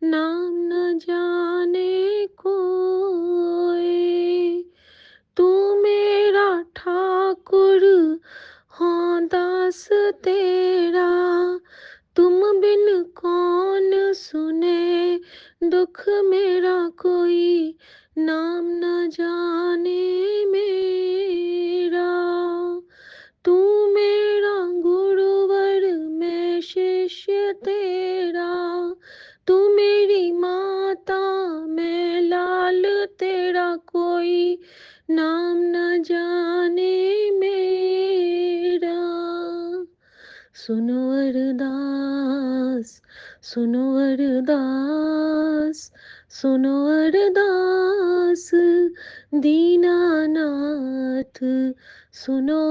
नाम न जाने कोई, तू मेरा ठाकुर हाँ दास तेरा, तुम बिन कौन सुने दुख मेरा कोई, नाम न जाने मेरा। तू मेरा गुरुवर मैं शिष्य तेरा, तू मेरी माता मैं लाल तेरा, कोई नाम न जाने मेरा। सुनो अरदास, सुनो अरदास, सुनो अरदास दीनानाथ, सुनो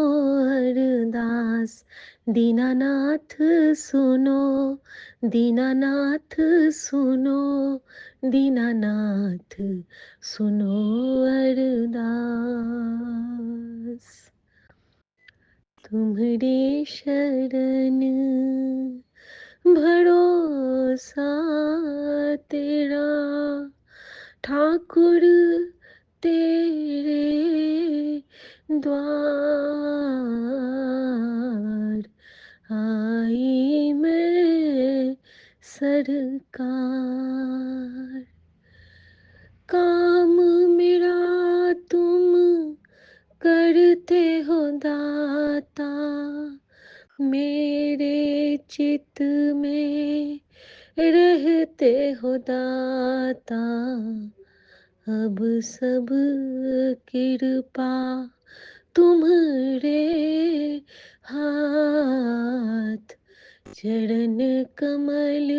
अरदास दीनानाथ, सुनो दीनानाथ, सुनो दीनानाथ, सुनो अरदास। तुम्हारी शरण भरोसा तेरा, ठाकुर तेरे द्वार आई मैं सरकार। काम मेरा तुम करते हो दाता, मेरे चित में रहते हो दाता, अब सब कृपा तुम्हारे हाथ, चरण कमल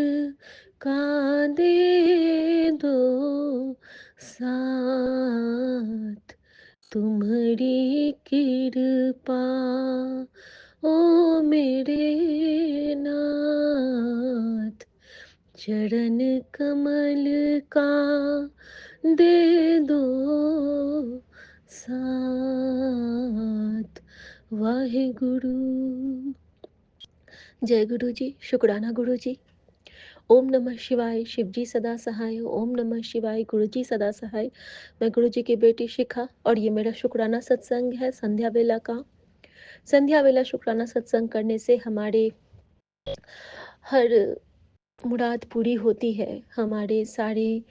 का दे दो साथ, तुम्हारी कृपा ओ मेरे नाथ, चरण कमल का दे दो साथ। वाहे गुरु। जय गुरु जी, शुक्राना गुरु जी। ओम नमः शिवाय, शिव जी सदा सहाय। ओम नमः शिवाय, गुरु जी सदा सहाय। मैं गुरु जी की बेटी शिखा और ये मेरा शुक्राना सत्संग है संध्या वेला का। संध्या वेला शुक्राना सत्संग करने से हमारे हर मुराद पूरी होती है, हमारे सारे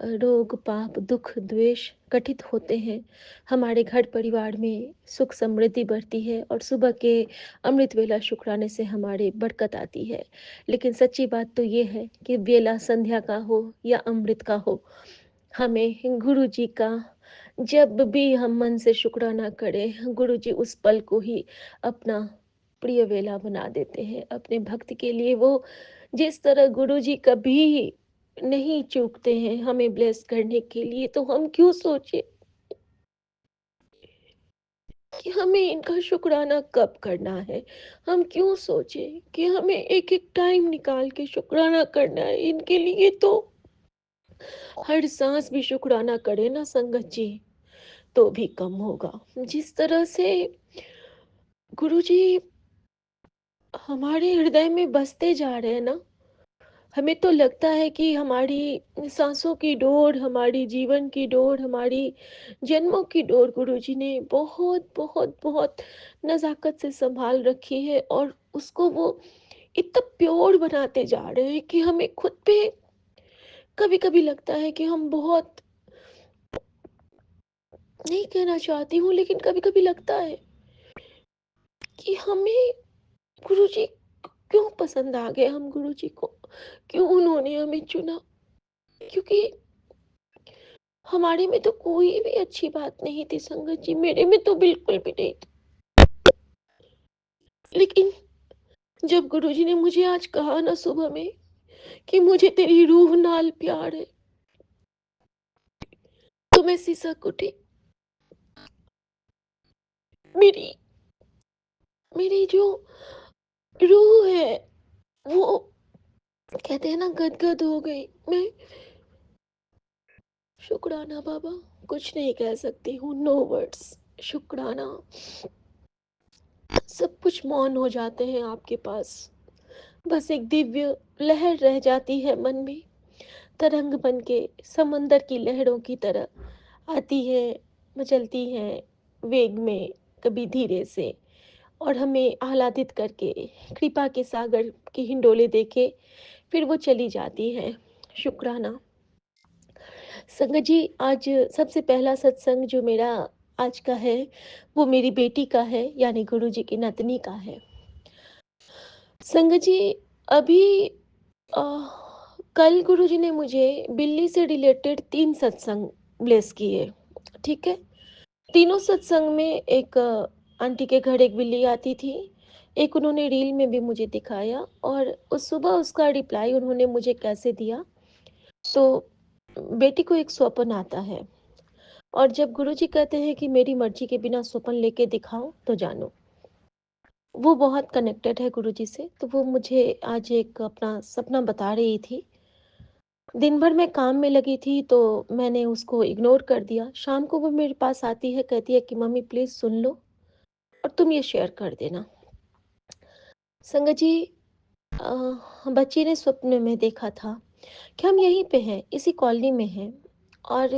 रोग पाप दुख द्वेष कटित होते हैं, हमारे घर परिवार में सुख समृद्धि बढ़ती है और सुबह के अमृत वेला शुक्राने से हमारे बरकत आती है। लेकिन सच्ची बात तो ये है कि वेला संध्या का हो या अमृत का हो, हमें गुरु जी का जब भी हम मन से शुक्राना करें, गुरु जी उस पल को ही अपना प्रिय वेला बना देते हैं अपने भक्त के लिए। वो जिस तरह गुरु जी कभी नहीं चूकते हैं हमें ब्लेस करने के लिए, तो हम क्यों सोचे कि हमें इनका शुक्राना कब करना है। हम क्यों सोचे कि हमें एक एक टाइम निकाल के शुक्राना करना है इनके लिए। तो हर सांस भी शुक्राना करे ना संगत जी, तो भी कम होगा। जिस तरह से गुरुजी हमारे हृदय में बसते जा रहे हैं ना, हमें तो लगता है कि हमारी सांसों की डोर, हमारी जीवन की डोर, हमारी जन्मों की डोर गुरुजी ने बहुत बहुत बहुत नजाकत से संभाल रखी है और उसको वो इतना प्योर बनाते जा रहे हैं कि हमें खुद पे कभी कभी लगता है कि हम बहुत, नहीं कहना चाहती हूँ लेकिन कभी कभी लगता है कि हमें गुरुजी क्यों पसंद आ गए, हम गुरुजी को क्यों उन्होंने हमें चुना। क्योंकि हमारे में तो कोई भी अच्छी बात नहीं थी संगत जी, मेरे में तो बिल्कुल भी नहीं थी। लेकिन जब गुरुजी ने मुझे आज कहा ना सुबह में कि मुझे तेरी रूह नाल प्यार है, तो मैं सिसक उठी। मेरी मेरी जो रूह है वो कहते हैं ना गदगद हो गई। मैं शुक्राना बाबा, कुछ नहीं कह सकती हूँ, नो वर्ड्स। शुक्राना, सब कुछ मौन हो जाते हैं आपके पास, बस एक दिव्य लहर रह जाती है मन में तरंग बन के समंदर की लहरों की तरह आती है, मचलती हैं वेग में, कभी धीरे से, और हमें आह्लादित करके कृपा के सागर की हिंडोले देके फिर वो चली जाती है। शुक्राना। संगत जी, आज सबसे पहला सत्संग जो मेरा आज का है, वो मेरी बेटी का है, यानी गुरुजी की नतनी का है। संगत जी, अभी अ, कल गुरुजी ने मुझे बिल्ली से रिलेटेड 3 सत्संग ब्लेस किए, ठीक है? तीनों सत्संग में एक आंटी के घर एक बिल्ली आती थी, एक उन्होंने रील में भी मुझे दिखाया, और उस सुबह उसका रिप्लाई उन्होंने मुझे कैसे दिया, तो बेटी को एक स्वप्न आता है, और जब गुरुजी कहते हैं कि मेरी मर्जी के बिना स्वप्न लेके दिखाओ तो जानो, वो बहुत कनेक्टेड है गुरुजी से। तो वो मुझे आज एक अपना सपना बता रही थी। दिन भर मैं काम में लगी थी तो मैंने उसको इग्नोर कर दिया। शाम को वो मेरे पास आती है, कहती है कि मम्मी प्लीज़ सुन लो और तुम ये शेयर कर देना। संगत जी, बच्ची ने स्वप्न में देखा था कि हम यहीं पे हैं, इसी कॉलोनी में हैं, और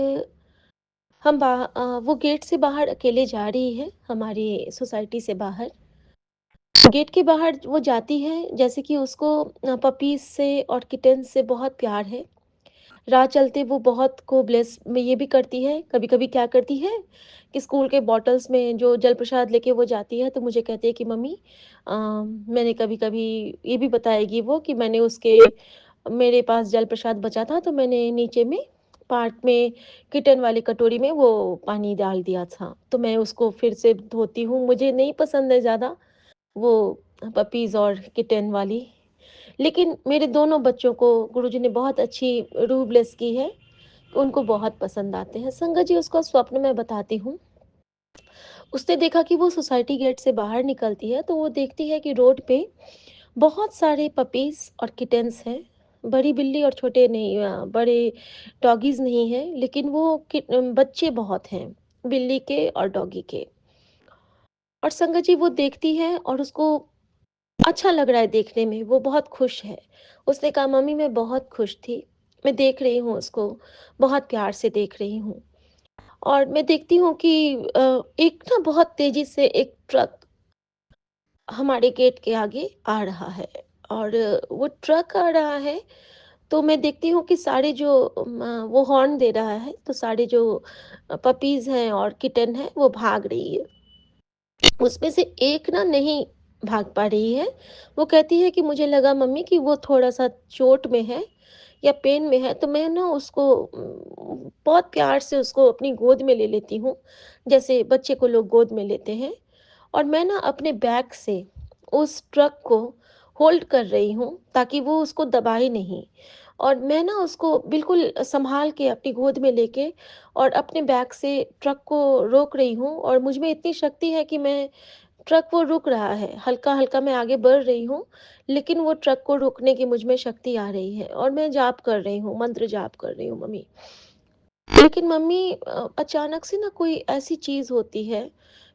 वो गेट से बाहर अकेले जा रही है, हमारी सोसाइटी से बाहर। गेट के बाहर वो जाती है, जैसे कि उसको पपीज़ से और किटन्स से बहुत प्यार है। राह चलते वो बहुत को ब्लेस में ये भी करती है, कभी-कभी क्या करती है कि स्कूल के बॉटल्स में जो जल प्रसाद लेके वो जाती है, तो मुझे कहती है कि मम्मी, मैंने कभी-कभी ये भी बताएगी वो कि मैंने उसके मेरे पास जल प्रसाद बचा था, तो मैंने नीचे में पार्क में किटन वाली कटोरी में वो पानी डाल दिया था, तो मैं उसको फिर से धोती हूँ। मुझे नहीं पसंद है ज़्यादा वो पपीज़ और किटन वाली, लेकिन मेरे दोनों बच्चों को गुरुजी ने बहुत अच्छी रूह ब्लेस की है, उनको बहुत पसंद आते हैं। संगत जी, उसका स्वप्न मैं बताती हूँ। उसने देखा कि वो सोसाइटी गेट से बाहर निकलती है, तो वो देखती है कि रोड पे बहुत सारे पपीज़ और किटेन्स हैं। बड़ी बिल्ली और छोटे नहीं, बड़े डॉगीज़ नहीं हैं, लेकिन वो बच्चे बहुत हैं, बिल्ली के और डॉगी के। और संगत जी, वो देखती है और उसको अच्छा लग रहा है देखने में, वो बहुत खुश है। उसने कहा मम्मी मैं बहुत खुश थी, मैं देख रही हूँ उसको, बहुत प्यार से देख रही हूँ। और मैं देखती हूँ कि एक ना बहुत तेज़ी से एक ट्रक हमारे गेट के आगे आ रहा है, और वो ट्रक आ रहा है, तो मैं देखती हूँ कि सारे जो वो हॉर्न दे रहा है, तो सारे जो पपीज़ हैं और किटन हैं, वो भाग रही है। उसमें से एक ना नहीं भाग पा रही है। वो कहती है कि मुझे लगा मम्मी कि वो थोड़ा-सा चोट में है या पेन में है, तो मैं ना उसको बहुत प्यार से उसको अपनी गोद में ले लेती हूँ, जैसे बच्चे को लोग गोद में लेते हैं। और मैं ना अपने बैक से उस ट्रक को होल्ड कर रही हूँ ताकि वो उसको दबाए नहीं, और मैं ना उसको बिल्कुल सँभाल के अपनी गोद में लेके और अपने बैक से ट्रक को रोक रही हूँ, और मुझ में इतनी शक्ति है कि मैं ट्रक वो रुक रहा है, हल्का-हल्का मैं आगे बढ़ रही हूँ, लेकिन वो ट्रक को रोकने की मुझ में शक्ति आ रही है, और मैं जाप कर रही हूँ, मंत्र जाप कर रही हूँ मम्मी। लेकिन मम्मी, अचानक से ना कोई ऐसी चीज़ होती है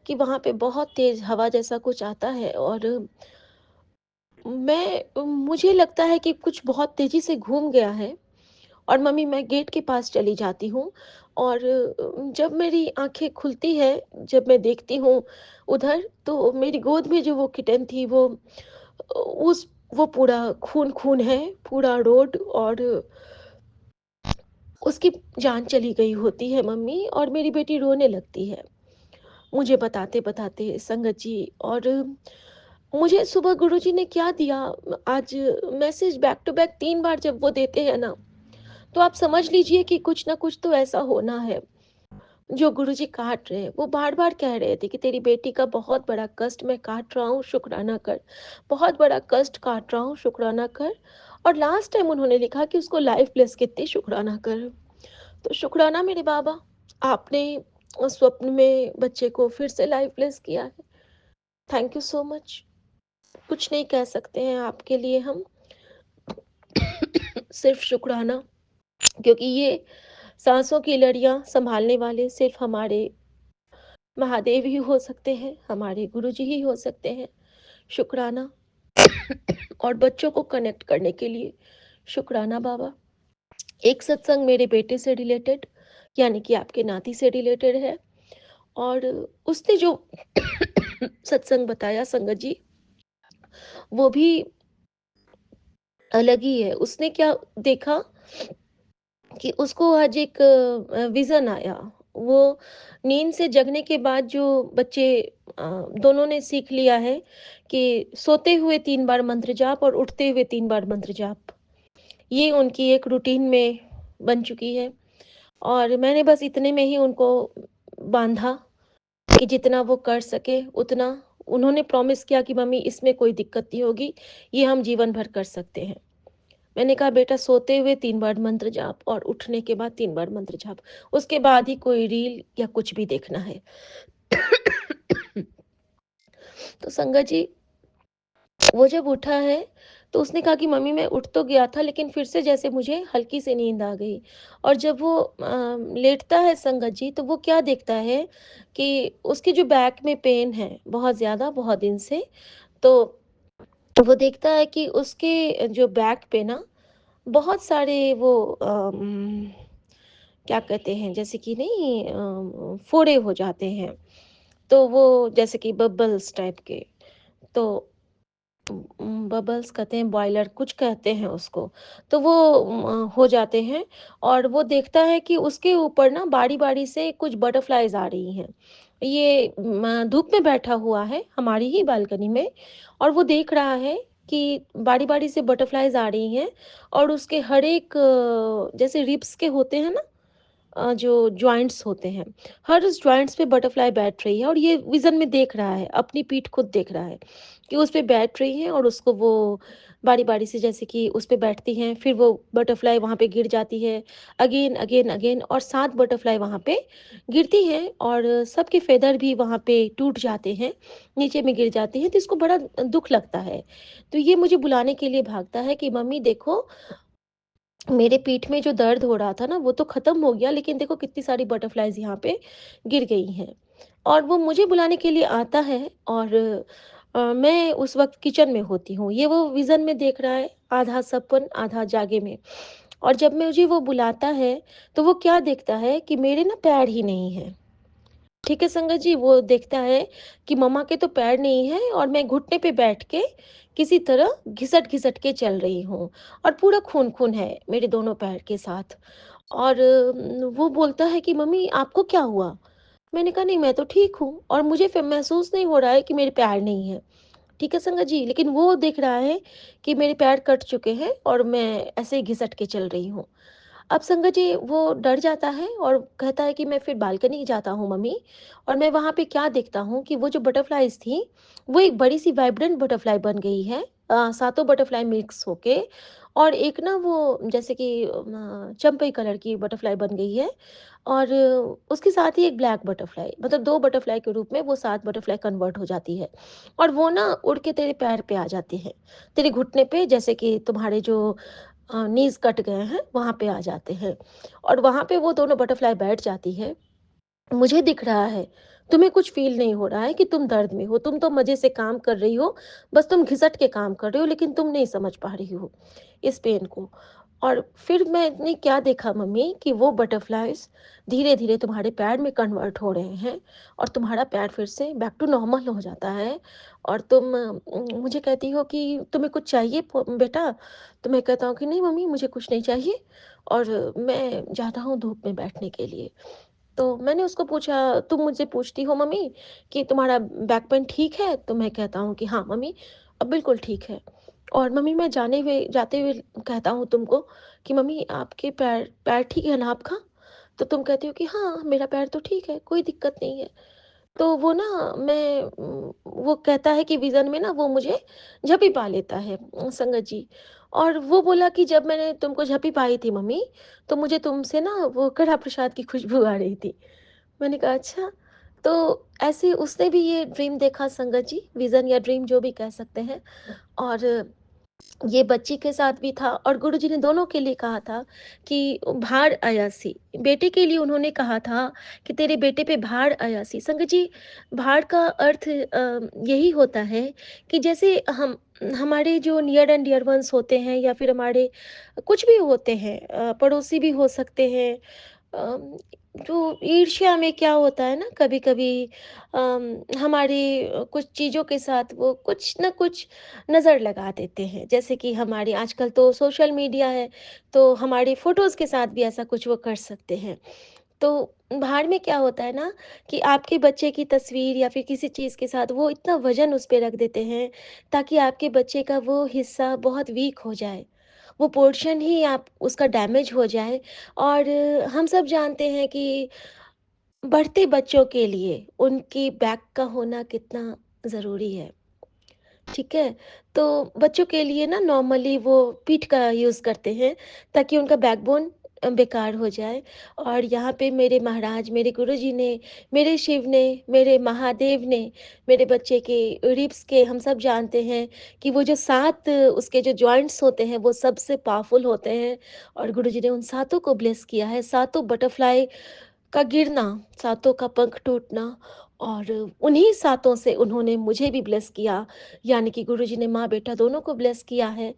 कि वहाँ पे बहुत तेज़ हवा जैसा कुछ आता है, और मुझे लगता है कि कुछ बहुत तेज़ी से घूम गया है, और मम्मी मैं गेट के पास चली जाती हूँ, और जब मेरी आँखें खुलती है, जब मैं देखती हूँ उधर, तो मेरी गोद में जो वो किटन थी वो उस वो पूरा खून-खून है, पूरा रोड, और उसकी जान चली गई होती है मम्मी, और मेरी बेटी रोने लगती है, मुझे बताते-बताते संगत जी। और मुझे सुबह गुरुजी ने क्या दिया, आज मैसेज बैक टू बैक 3 बार जब वो देते हैं ना, तो आप समझ लीजिए कि कुछ ना कुछ तो ऐसा होना है, जो गुरुजी काट रहे हैं। वो बार-बार कह रहे थे कि तेरी बेटी का बहुत बड़ा कष्ट मैं काट रहा हूँ, शुक्राना कर। बहुत बड़ा कष्ट काट रहा हूँ, शुक्राना कर। और लास्ट टाइम उन्होंने लिखा कि उसको लाइफ ब्लेस कितनी शुक्राना कर। तो शुक्राना मेरे बाबा, आपने स्वप्न में बच्चे को फिर से लाइफ ब्लेस किया है। Thank you so much. कुछ नहीं कह सकते हैं आपके लिए हम, सिर्फ शुक्राना, क्योंकि ये सांसों की लड़ियाँ सँभालने वाले सिर्फ हमारे महादेव ही हो सकते हैं, हमारे गुरुजी ही हो सकते हैं। शुक्राना। और बच्चों को कनेक्ट करने के लिए शुक्राना बाबा। एक सत्संग मेरे बेटे से रिलेटेड, यानी कि आपके नाती से रिलेटेड है। और उसने जो सत्संग बताया संगत जी, वो भी अलग ही है। उसने क्या देखा कि उसको आज एक विज़न आया। वो नींद से जगने के बाद जो बच्चे दोनों ने सीख लिया है कि सोते हुए 3 बार मंत्र जाप और उठते हुए 3 बार मंत्र जाप। ये उनकी एक रूटीन में बन चुकी है। और मैंने बस इतने में ही उनको बाँधा कि जितना वो कर सके उतना। उन्होंने प्रॉमिस किया कि मम्मी इसमें कोई दिक्कत नहीं होगी, ये हम जीवन भर कर सकते हैं। मैंने कहा बेटा सोते हुए 3 बार मंत्र जाप और उठने के बाद 3 बार मंत्र जाप, उसके बाद ही कोई रील या कुछ भी देखना है। तो संगत जी, वो जब उठा है, तो उसने कहा कि मम्मी मैं उठ तो गया था लेकिन फिर से जैसे मुझे हल्की सी नींद आ गई। और जब वो लेटता है संगत जी, तो वो क्या देखता है कि उसके जो बैक में पेन है बहुत ज़्यादा, बहुत दिन से, तो वो देखता है कि उसके जो बैक पे ना बहुत सारे वो क्या कहते हैं, जैसे कि नहीं फोड़े हो जाते हैं। तो वो जैसे कि बबल्स टाइप के, तो बबल्स कहते हैं, बॉयलर कुछ कहते हैं उसको। तो वो हो जाते हैं। और वो देखता है कि उसके ऊपर ना बारी-बारी से कुछ बटरफ्लाइज़ आ रही हैं। ये धूप में बैठा हुआ है हमारी ही बालकनी में, और वो देख रहा है कि बारी-बारी से बटरफ्लाइज़ आ रही हैं। और उसके हर एक जैसे रिब्स के होते हैं ना, जो जॉइंट्स होते हैं, हर उस जॉइंट्स पे बटरफ्लाई बैठ रही है। और ये विज़न में देख रहा है, अपनी पीठ खुद देख रहा है कि उस पे बैठ रही हैं और उसको वो बारी-बारी से जैसे कि उस पे बैठती हैं, फिर वो बटरफ्लाई वहाँ पे गिर जाती है, अगेन, अगेन, अगेन, और 7 बटरफ्लाई वहाँ पे गिरती हैं और सबके फेदर भी वहाँ पे टूट जाते हैं, नीचे में गिर जाते हैं, तो इसको बड़ा दुःख लगता है। तो ये मुझे बुलाने के लिए भागता है कि मम्मी देखो, मेरे पीठ में जो दर्द हो रहा था ना वो तो ख़त्म हो गया, लेकिन देखो कितनी सारी बटरफ्लाइज़ यहाँ पे गिर गई हैं। और वो मुझे बुलाने के लिए आता है। और मैं उस वक़्त किचन में होती हूँ। ये वो विज़न में देख रहा है, आधा सपन आधा जागे में। और जब मुझे वो बुलाता है, तो वो क्या देखता है कि मेरे ना पैर ही नहीं हैं। ठीक है संगत जी, वो देखता है कि मम्मा के तो पैर नहीं हैं और मैं घुटने पे बैठ के किसी तरह घिसट-घिसट के चल रही हूँ, और पूरा खून-खून है मेरे दोनों पैर के साथ। और वो बोलता है कि मम्मी आपको क्या हुआ? मैंने कहा नहीं मैं तो ठीक हूँ, और मुझे फिर महसूस नहीं हो रहा है कि मेरे पैर नहीं हैं। ठीक है संगत जी, लेकिन वो देख रहा है कि मेरे पैर कट चुके हैं और मैं ऐसे ही घिसट के चल रही हूँ। अब संगत जी वो डर जाता है और कहता है कि मैं फिर बालकनी जाता हूँ मम्मी। और मैं वहाँ पे क्या देखता हूँ कि वो जो बटरफ्लाइज़ थी, वो एक बड़ी-सी वाइब्रेंट बटरफ्लाई बन गई है, सातों बटरफ्लाई मिक्स होके। और एक ना वो जैसे कि चंपी कलर की बटरफ्लाई बन गई है। और उसके साथ ही एक ब्लैक बटरफ्लाई, मतलब 2 बटरफ्लाई के रूप में वो 7 बटरफ्लाई कन्वर्ट हो जाती है। और वो ना उड़ के तेरे पैर पे आ जाती है, तेरे घुटने पे, जैसे कि तुम्हारे जो नीज़ कट गए हैं, वहाँ पे आ जाते हैं। और वहाँ पे वो दोनों बटरफ्लाई बैठ जाती है। मुझे दिख रहा है, तुम्हें कुछ फ़ील नहीं हो रहा है कि तुम दर्द में हो, तुम तो मज़े से काम कर रही हो, बस तुम घिसट के काम कर रही हो, लेकिन तुम नहीं समझ पा रही हो इस पेन को। और फिर मैंने क्या देखा मम्मी कि वो बटरफ्लाइज़ धीरे-धीरे तुम्हारे पैर में कन्वर्ट हो रहे हैं और तुम्हारा पैर फिर से बैक टू नॉर्मल हो जाता है। और तुम मुझे कहती हो कि तुम्हें कुछ चाहिए बेटा? तो मैं कहता हूँ कि नहीं मम्मी मुझे कुछ नहीं चाहिए, और मैं जाता हूँ धूप में बैठने के लिए। तो मैंने उसको पूछा, तुम मुझसे पूछती हो मम्मी कि तुम्हारा बैक पेन ठीक है? तो मैं कहता हूँ कि हाँ मम्मी, अब बिल्कुल ठीक है। और मम्मी मैं जाते हुए कहता हूँ तुमको कि मम्मी आपके पैर पैर ठीक है ना आपका? तो तुम कहती हो कि हाँ, मेरा पैर तो ठीक है, कोई दिक्कत नहीं है। तो वो ना वो कहता है कि विज़न में ना वो मुझे झपी पा लेता है संगत जी। और वो बोला कि जब मैंने तुमको झपी पाई थी मम्मी, तो मुझे तुमसे ना वो कड़ा प्रसाद की खुशबू आ रही थी। मैंने कहा अच्छा। तो ऐसे उसने भी ये ड्रीम देखा संगत जी, विज़न या ड्रीम जो भी कह सकते हैं। और ये बच्ची के साथ भी था, और गुरुजी ने दोनों के लिए कहा था कि भार अयासी, बेटे के लिए उन्होंने कहा था कि तेरे बेटे पे भार अयासी। संगत जी, भार का अर्थ यही होता है कि जैसे हम हमारे जो नियर एंड डियर वंस होते हैं या फिर हमारे कुछ भी होते हैं, पड़ोसी भी हो सकते हैं। अम, जो ईर्ष्या में क्या होता है ना, कभी-कभी हमारी कुछ चीज़ों के साथ वो कुछ न कुछ नज़र लगा देते हैं। जैसे कि हमारी आजकल तो सोशल मीडिया है, तो हमारी फ़ोटोज़ के साथ भी ऐसा कुछ वो कर सकते हैं। तो बाहर में क्या होता है ना कि आपके बच्चे की तस्वीर या फिर किसी चीज़ के साथ वो इतना वज़न उस पे रख देते हैं, ताकि आपके बच्चे का वो हिस्सा बहुत वीक हो जाए। वो पोर्शन ही आप उसका डैमेज हो जाए। और हम सब जानते हैं कि बढ़ते बच्चों के लिए उनकी बैक का होना कितना ज़रूरी है। ठीक है? तो बच्चों के लिए ना नॉर्मली वो पीठ का यूज़ करते हैं, ताकि उनका बैकबोन बेकार हो जाए। और यहाँ पे मेरे महाराज, मेरे गुरुजी ने, मेरे शिव ने, मेरे महादेव ने, मेरे बच्चे के रिब्स के, हम सब जानते हैं कि वो जो 7 उसके जो जॉइंट्स होते हैं वो सबसे पावरफुल होते हैं। और गुरुजी ने उन सातों को ब्लेस किया है, सातों बटरफ्लाई का गिरना, सातों का पंख टूटना, और उन्हीं सातों से उन्होंने मुझे भी ब्लेस किया। यानी कि गुरुजी ने माँ-बेटा दोनों को ब्लेस किया है,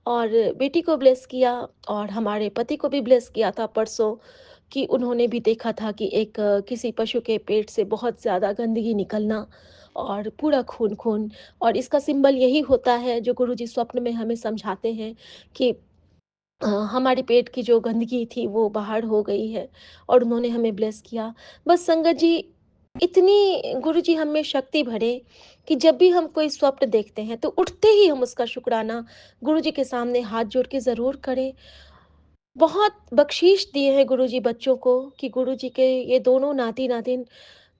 और बेटी को ब्लेस किया, और हमारे पति को भी ब्लेस किया था परसों, कि उन्होंने भी देखा था कि एक किसी पशु के पेट से बहुत ज़्यादा गंदगी निकलना, और पूरा खून-खून। और इसका सिंबल यही होता है जो गुरुजी स्वप्न में हमें समझाते हैं कि हमारे पेट की जो गंदगी थी वो बाहर हो गई है, और उन्होंने हमें ब्लेस किया। बस संगत जी, इतनी गुरुजी हम में शक्ति भरे कि जब भी हम कोई स्वप्न देखते हैं तो उठते ही हम उसका शुक्राना गुरुजी के सामने हाथ जोड़ के ज़रूर करें। बहुत बख्शीश दिए हैं गुरुजी बच्चों को कि गुरुजी के ये दोनों नाती-नातिन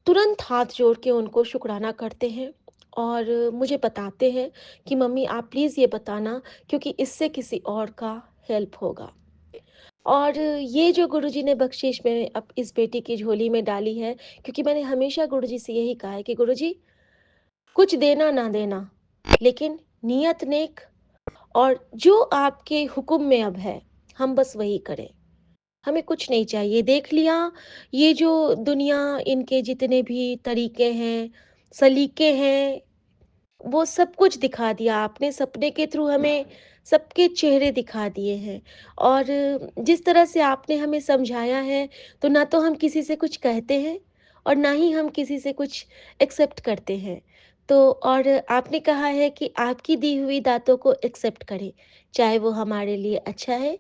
तुरंत हाथ जोड़ के उनको शुक्राना करते हैं, और मुझे बताते हैं कि मम्मी आप प्लीज़ ये बताना, क्योंकि इससे किसी और का हेल्प होगा। और ये जो गुरुजी ने बख्शीश में अब इस बेटी की झोली में डाली है, क्योंकि मैंने हमेशा गुरुजी से यही कहा है कि गुरुजी, कुछ देना ना देना, लेकिन नियत नेक, और जो आपके हुक्म में अब है, हम बस वही करें। हमें कुछ नहीं चाहिए। देख लिया, ये जो दुनिया, इनके जितने भी तरीके हैं, सलीके हैं, वो सब कुछ दिखा दिया आपने, सपने के थ्रू हमें सबके चेहरे दिखा दिए हैं। और जिस तरह से आपने हमें समझाया है, तो ना तो हम किसी से कुछ कहते हैं, और ना ही हम किसी से कुछ एक्सेप्ट करते हैं। तो और आपने कहा है कि आपकी दी हुई दातों को एक्सेप्ट करें, चाहे वो हमारे लिए अच्छा है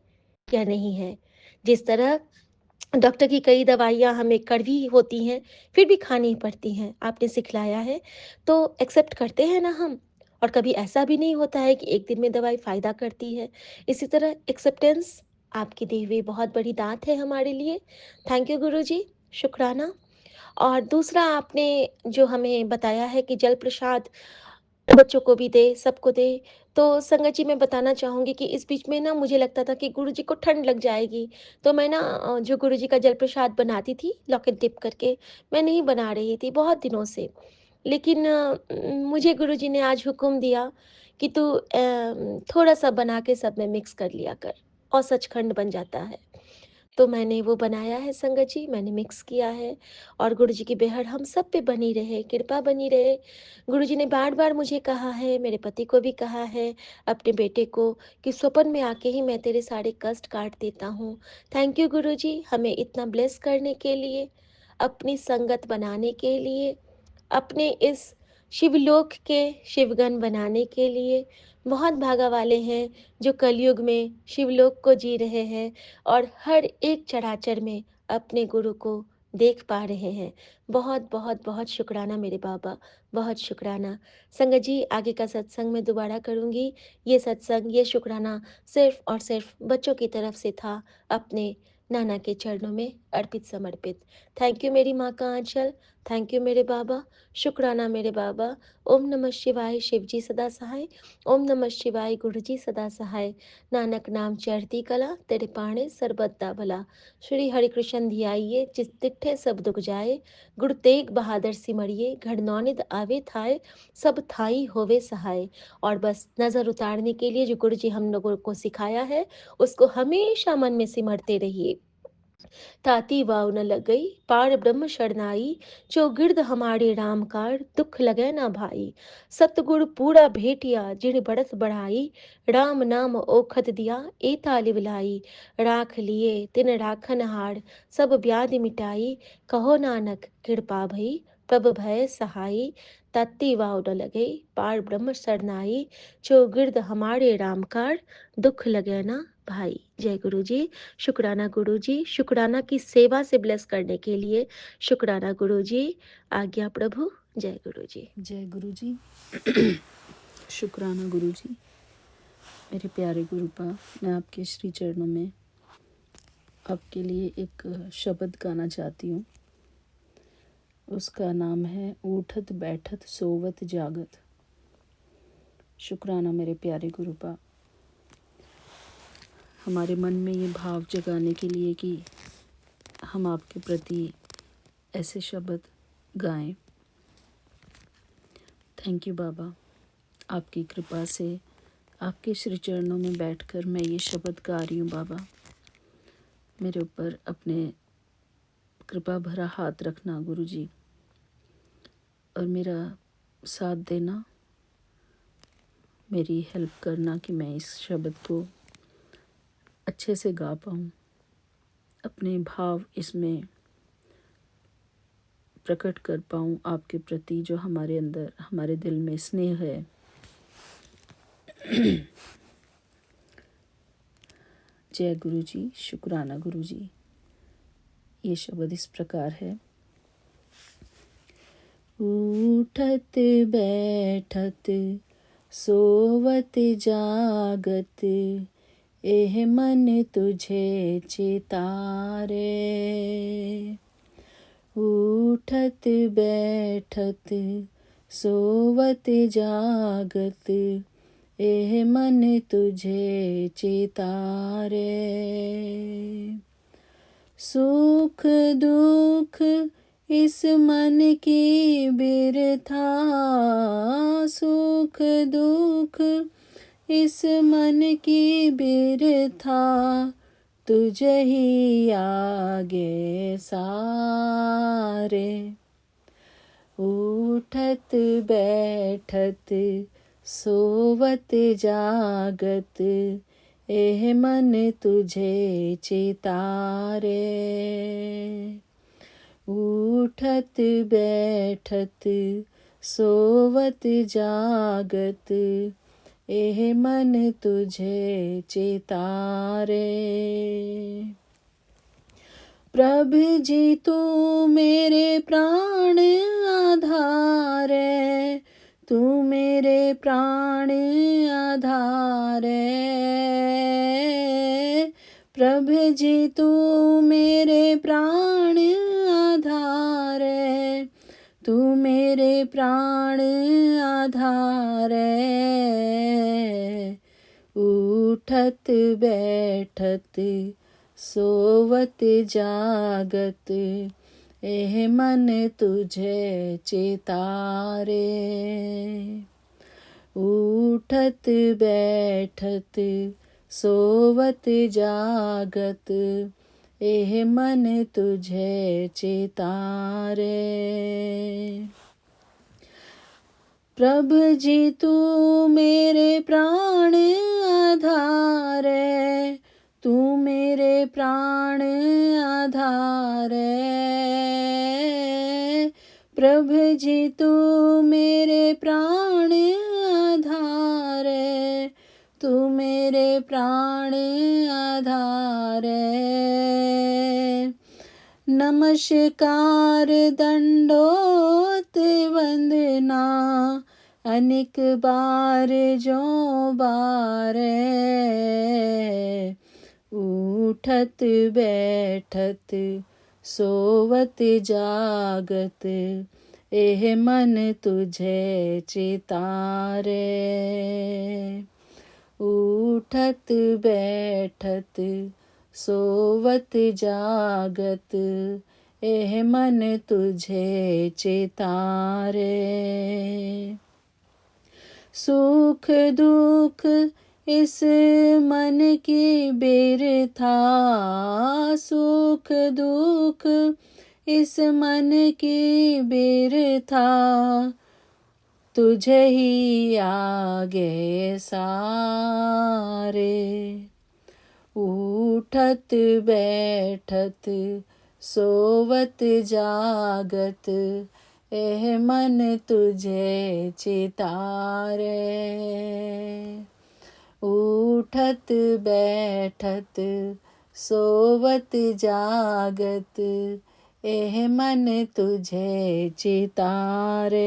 या नहीं है। जिस तरह डॉक्टर की कई दवाइयाँ हमें कड़वी होती हैं, फिर भी खानी पड़ती हैं, आपने सिखलाया है, तो एक्सेप्ट करते हैं ना हम। और कभी ऐसा भी नहीं होता है कि एक दिन में दवाई फ़ायदा करती है। इसी तरह एक्सेप्टेंस आपकी दी हुई बहुत बड़ी दात है हमारे लिए। थैंक यू गुरुजी, शुक्राना। और दूसरा आपने जो हमें बताया है कि जल प्रसाद बच्चों को भी दे, सबको दे। तो संगत जी, मैं बताना चाहूँगी कि इस बीच में ना मुझे लगता था कि गुरुजी को ठंड लग जाएगी, तो मैं ना जो गुरुजी का जल प्रसाद बनाती थी लॉकेट डिप करके, मैं नहीं बना रही थी बहुत दिनों से। लेकिन मुझे गुरुजी ने आज हुक्म दिया कि तू थोड़ा-सा बना के सब में मिक्स कर लिया कर, और सचखंड बन जाता है। तो मैंने वो बनाया है संगत जी, मैंने मिक्स किया है, और गुरुजी की बेहद हम सब पे बनी रहे, कृपा बनी रहे। गुरुजी ने बार-बार मुझे कहा है, मेरे पति को भी कहा है, अपने बेटे को, कि स्वप्न में आके ही मैं तेरे सारे कष्ट काट देता हूँ। थैंक यू गुरुजी, हमें इतना ब्लेस करने के लिए, अपनी संगत बनाने के लिए, अपने इस शिवलोक के शिवगण बनाने के लिए। बहुत भागा वाले हैं जो कलयुग में शिवलोक को जी रहे हैं, और हर एक चराचर में अपने गुरु को देख पा रहे हैं। बहुत बहुत बहुत शुक्राना मेरे बाबा, बहुत शुक्राना। संगत जी, आगे का सत्संग मैं दोबारा करूँगी। ये सत्संग, ये शुक्राना सिर्फ़ और सिर्फ़ बच्चों की तरफ से था, अपने नाना के चरणों में अर्पित समर्पित। थैंक यू मेरी माँ का आँचल, थैंक यू मेरे बाबा, शुक्राना मेरे बाबा। ओम नमः शिवाय, शिव जी सदा सहाय। ओम नमः शिवाय, गुरु जी सदा सहाय। नानक नाम चढ़ती कला, तेरे पाणे सरबत दा भला। श्री हरिकृष्ण धियाइए, जिस तिट्ठे सब दुख जाए। गुरु तेग बहादुर सिमरिए, घड़नौनिध आवे थाय। सब थाई होवे सहाय। और बस नज़र उतारने के लिए जो गुरु जी हम लोगों को सिखाया है, उसको हमेशा मन में सिमरते रहिए। ताती वाव न लग गई पार ब्रह्म शरनाई, जो गिरद हमारे राम कार दुख लगे ना भाई। सतगुर पूरा भेटिया जिड़ बढ़त बढ़ाई, राम नाम ओखत दिया ए तालिब लाई। राख लिए तिन राखन हार सब व्याधि मिटाई, कहो नानक कृपा भई प्रभ भय सहाई। ताती वाव न लगे पार ब्रह्म शरनाई, जो गिरद हमारे राम कार दुख लगे ना भाई। जय गुरु जी। शुक्राना गुरु जी, शुक्राना की सेवा से ब्लेस करने के लिए शुक्राना गुरु जी। आज्ञा प्रभु। जय गुरु जी। जय गुरु जी। शुक्राना गुरु जी। मेरे प्यारे गुरुपा, मैं आपके श्री चरणों में आपके लिए एक शब्द गाना चाहती हूँ। उसका नाम है उठत बैठत सोवत जागत। शुक्राना मेरे प्यारे गुरुपा, हमारे मन में ये भाव जगाने के लिए कि हम आपके प्रति ऐसे शब्द गाएं। थैंक यू बाबा, आपकी कृपा से आपके श्री चरणों में बैठकर मैं ये शब्द गा रही हूँ। बाबा, मेरे ऊपर अपने कृपा भरा हाथ रखना गुरु जी, और मेरा साथ देना, मेरी हेल्प करना कि मैं इस शब्द को अच्छे से गा पाऊँ, अपने भाव इसमें प्रकट कर पाऊँ आपके प्रति, जो हमारे अंदर हमारे दिल में स्नेह है। जय गुरु जी। शुक्राना गुरु जी। ये शब्द इस प्रकार है। उठत बैठत सोवत जागत, एह मन तुझे चितारे। उठत बैठत सोवत जागत, एह मन तुझे चितारे। सुख दुख इस मन की बिरथा, सुख दुख इस मन की बिरथा, तुझे ही आगे सारे। उठत बैठत सोवत जागत, एह मन तुझे चितारे। उठत बैठत सोवत जागत, एह मन तुझे चितारे। प्रभु जी तू मेरे प्राण आधार है, तू मेरे प्राण आधार है। प्रभु जी तू मेरे प्राण आधार है, तू मेरे प्राण आधार है। उठत बैठत सोवत जागत, एह मन तुझे चितारे। उठत बैठत सोवत जागत, एह मन तुझे चितारे। प्रभु जी तू मेरे प्राण आधार है, तू मेरे प्राण आधार है। प्रभु जी तू मेरे प्राण आधार है, तू मेरे प्राण आधार है। नमस्कार दंडोत वंदना, अनेक बार जो बार। उठत बैठत सोवत जागत, एह मन तुझे चितारे। उठत बैठत सोवत जागत, एह मन तुझे चितारे। सुख दुख इस मन की बिरथा, सुख दुख इस मन की बिरथा, तुझे ही आगे सारे। उठत बैठत सोवत जागत, एह मन तुझे चितारे। उठत बैठत सोवत जागत, एह मन तुझे चितारे।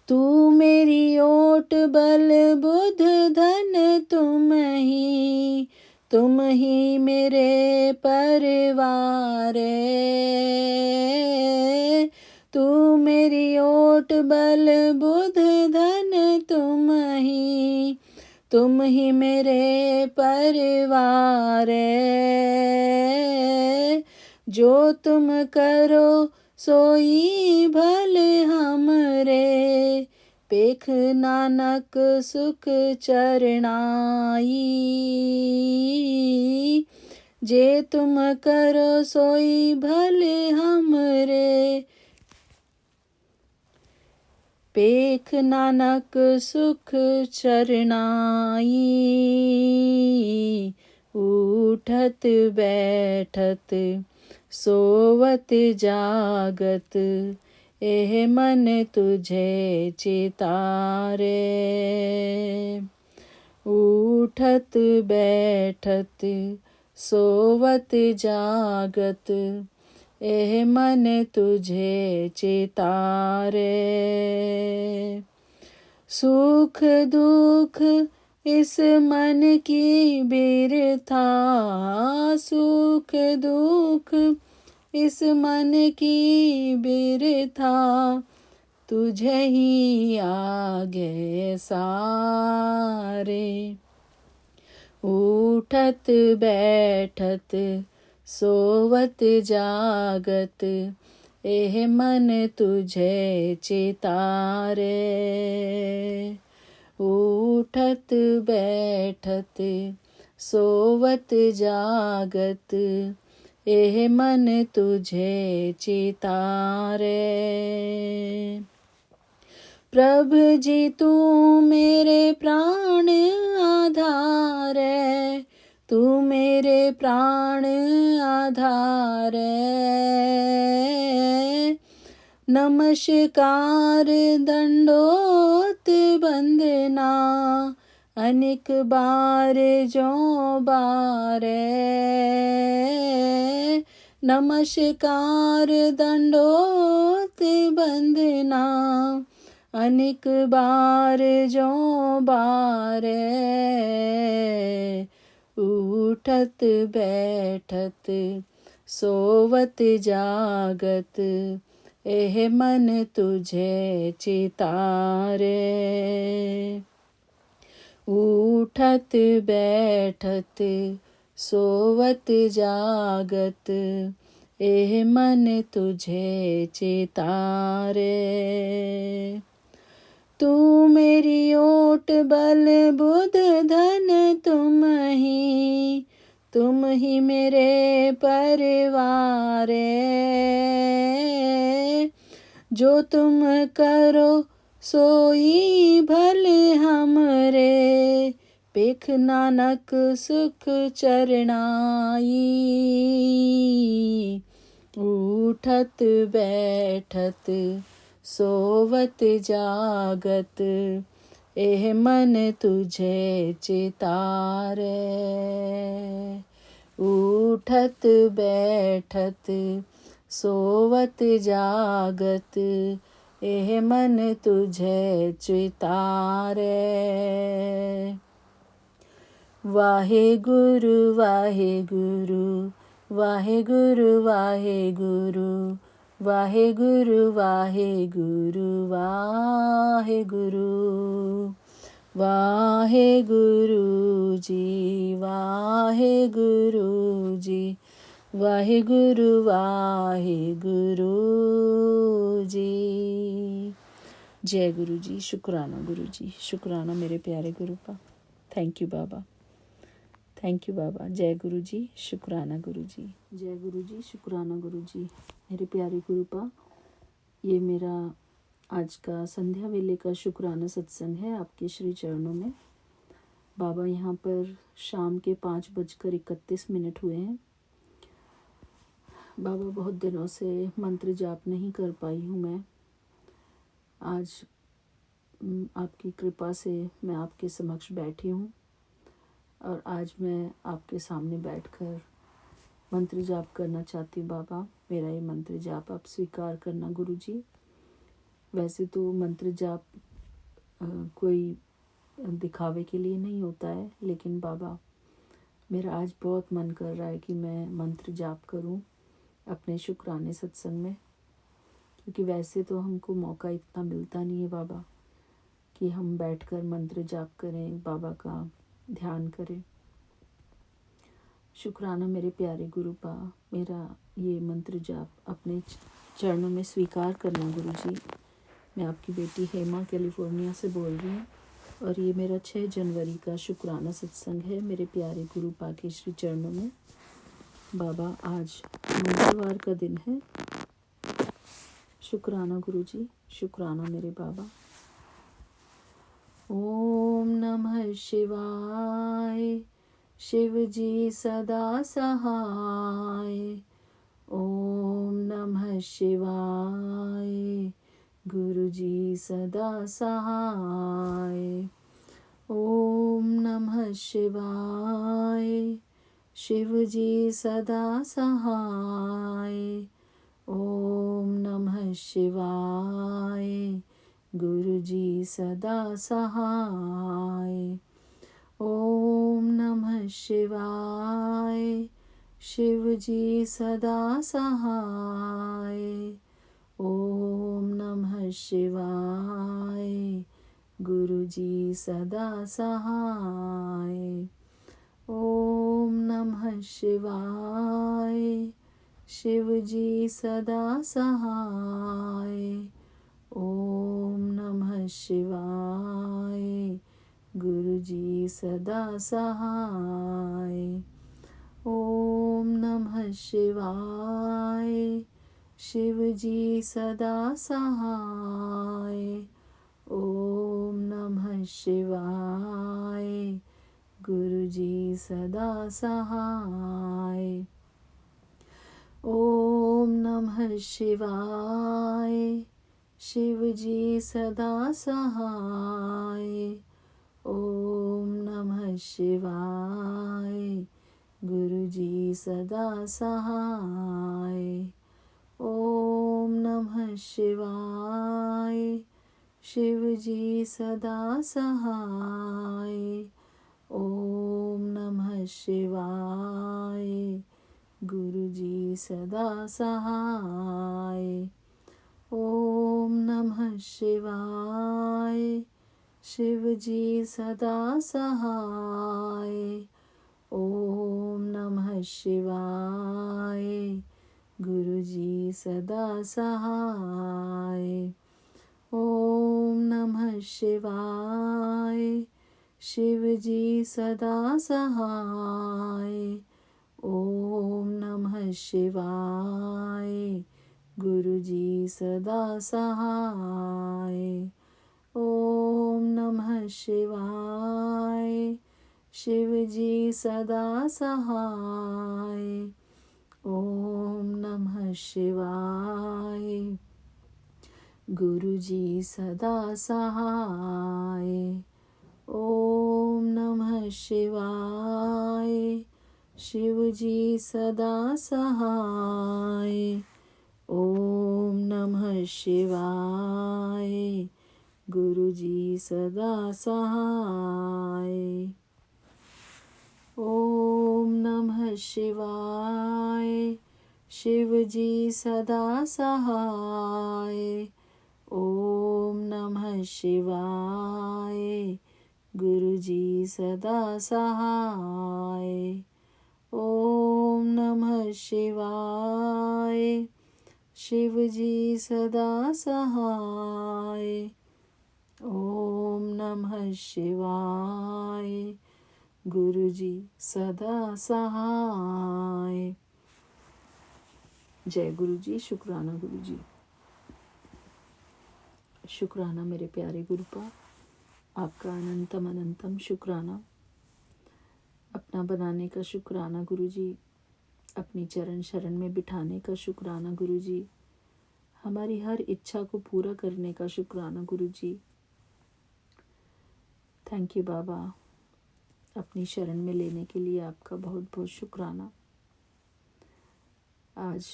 तू मेरी ओट बल बुध धन, तुम ही मेरे परिवार। तू मेरी ओट बल बुध धन, तुम ही मेरे परिवार। जो तुम करो सोई भले हमरे, पेख नानक सुख चरणाई। जे तुम करो सोई भले हमरे, पेख नानक सुख चरणाई। उठत बैठत सोवत जागत, एह मन तुझे चितारे। उठत बैठत सोवत जागत, एह मन तुझे चितारे। सुख दुख इस मन की बिरथा, सुख दुख इस मन की बिरथा, तुझे ही आगे सारे। उठत बैठत सोवत जागत, एह मन तुझे चितारे। उठत बैठत सोवत जागत, एह मन तुझे चितारे। प्रभु जी तू मेरे प्राण आधार है, तू मेरे प्राण आधार है। नमस्कार दंडोत बंदना, अनेक बार जो बार। नमस्कार दंडोत बंदना, अनेक बार जो बार। उठत बैठत सोवत जागत, एह मन तुझे चितारे। उठत बैठत सोवत जागत, एह मन तुझे चितारे। तू मेरी ओट बल बुध धन, तुम ही मेरे परिवार। जो तुम करो सोई भले हमरे, पेख नानक सुख चरणाई। उठत बैठत सोवत जागत, एह मन तुझे चितारे। उठत बैठत सोवत जागत, एह मन तुझे चितारे। वाहेगुरु वाहेगुरु वाहेगुरु वाहेगुरु वाहेगुरु वाहेगुरु वाहेगुरु। वाहेगुरु जी वाहेगुरु जी, वाहेगुरु वाहेगुरु जी। जय गुरु जी, शुक्राना गुरु जी, शुक्राना मेरे प्यारे गुरुपा। Thank you baba, thank you baba. जय गुरु जी, शुक्राना गुरु जी, जय गुरु जी, शुक्राना गुरु जी। मेरे प्यारे गुरुपा, ये मेरा आज का संध्या वेले का शुक्राना सत्संग है आपके श्री चरणों में। बाबा यहाँ पर शाम के 5:31 हुए हैं। बाबा, बहुत दिनों से मंत्र जाप नहीं कर पाई हूँ मैं। आज आपकी कृपा से मैं आपके समक्ष बैठी हूँ और आज मैं आपके सामने बैठकर मंत्र जाप करना चाहती हूँ। बाबा, मेरा ये मंत्र जाप आप स्वीकार करना गुरु जी। वैसे तो मंत्र जाप कोई दिखावे के लिए नहीं होता है, लेकिन बाबा मेरा आज बहुत मन कर रहा है कि मैं मंत्र जाप करूं अपने शुक्राने सत्संग में, क्योंकि वैसे तो हमको मौका इतना मिलता नहीं है बाबा कि हम बैठकर मंत्र जाप करें, बाबा का ध्यान करें। शुक्राना मेरे प्यारे गुरुपा, मेरा ये मंत्र जाप अपने चरणों में स्वीकार करना गुरु जी। मैं आपकी बेटी हेमा कैलिफोर्निया से बोल रही हूँ और ये मेरा 6 जनवरी का शुक्राना सत्संग है मेरे प्यारे गुरुपा के श्री चरणों में। बाबा, आज मंगलवार का दिन है। शुक्राना गुरु जी, शुक्राना मेरे बाबा। ओम नमः शिवाय, शिव जी सदा सहाय। ओम नमः शिवाय, गुरु जी सदा सहाय। ओम नमः शिवाय, शिव जी सदा सहाय। ओम नमः शिवाय, गुरु जी सदा सहाय। ओम नमः शिवाय, शिव जी सदा सहाय। ओम नमः शिवाय, गुरु जी सदा सहाय। ओम नमः शिवाय, शिव जी सदा सहाय। ओम नमः शिवाय, गुरु जी सदा सहाय। ओम नमः शिवाय, शिव जी सदा सहाय। ओम नमः शिवाय, गुरु जी सदा सहाय। ओम नमः शिवाय, शिव जी सदा सहाय। ओम नमः शिवाय, गुरु जी सदा सहाय। ओम नमः शिवाय, शिव जी सदा सहाय। ओम नमः शिवाय, गुरु जी सदा सहाय। ओम नमः शिवाय, शिव जी सदा सहाय। ओम नमः शिवाय, गुरु जी सदा सहाय। ओम नमः शिवाय, शिव जी सदा सहाय। ओम नमः शिवाय, गुरु जी सदा सहाय। ओम नमः शिवाय, शिव जी सदा सहाय। ओम नमः शिवाय, गुरु जी सदा सहाय। ओम नमः शिवाय, शिव जी सदा सहाय। ओम नमः शिवाय, गुरु जी सदा सहाय। ओम नमः शिवाय, शिव जी सदा सहाय। ओम नमः शिवाय, गुरु जी सदा सहाय। ओम नमः शिवाय, शिव जी सदा सहाय। ओम नमः शिवाय। गुरुजी सदा सहाय। जय गुरुजी। शुक्राना गुरुजी। शुक्राना मेरे प्यारे गुरुपा, आपका अनंतम अनंतम शुक्राना। अपना बनाने का शुक्राना गुरुजी, अपनी चरण शरण में बिठाने का शुक्राना गुरुजी, हमारी हर इच्छा को पूरा करने का शुक्राना गुरुजी। थैंक यू बाबा, अपनी शरण में लेने के लिए आपका बहुत बहुत शुक्राना। आज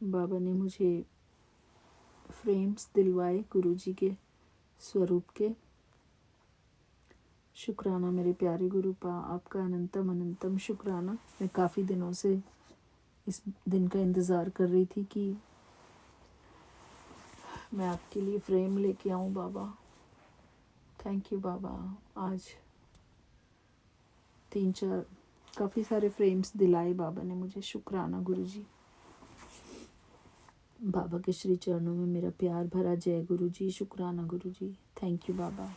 बाबा ने मुझे फ्रेम्स दिलवाए गुरुजी के स्वरूप के। शुक्राना मेरे प्यारे गुरुपा, आपका अनंतम अनंतम शुक्राना। मैं काफ़ी दिनों से इस दिन का इंतज़ार कर रही थी कि मैं आपके लिए फ्रेम लेके आऊँ बाबा। थैंक यू बाबा। आज 3-4 काफ़ी सारे फ्रेम्स दिलाए बाबा ने मुझे। शुक्राना गुरुजी। बाबा के श्री चरणों में मेरा प्यार भरा जय गुरुजी। शुक्राना गुरुजी। थैंक यू बाबा।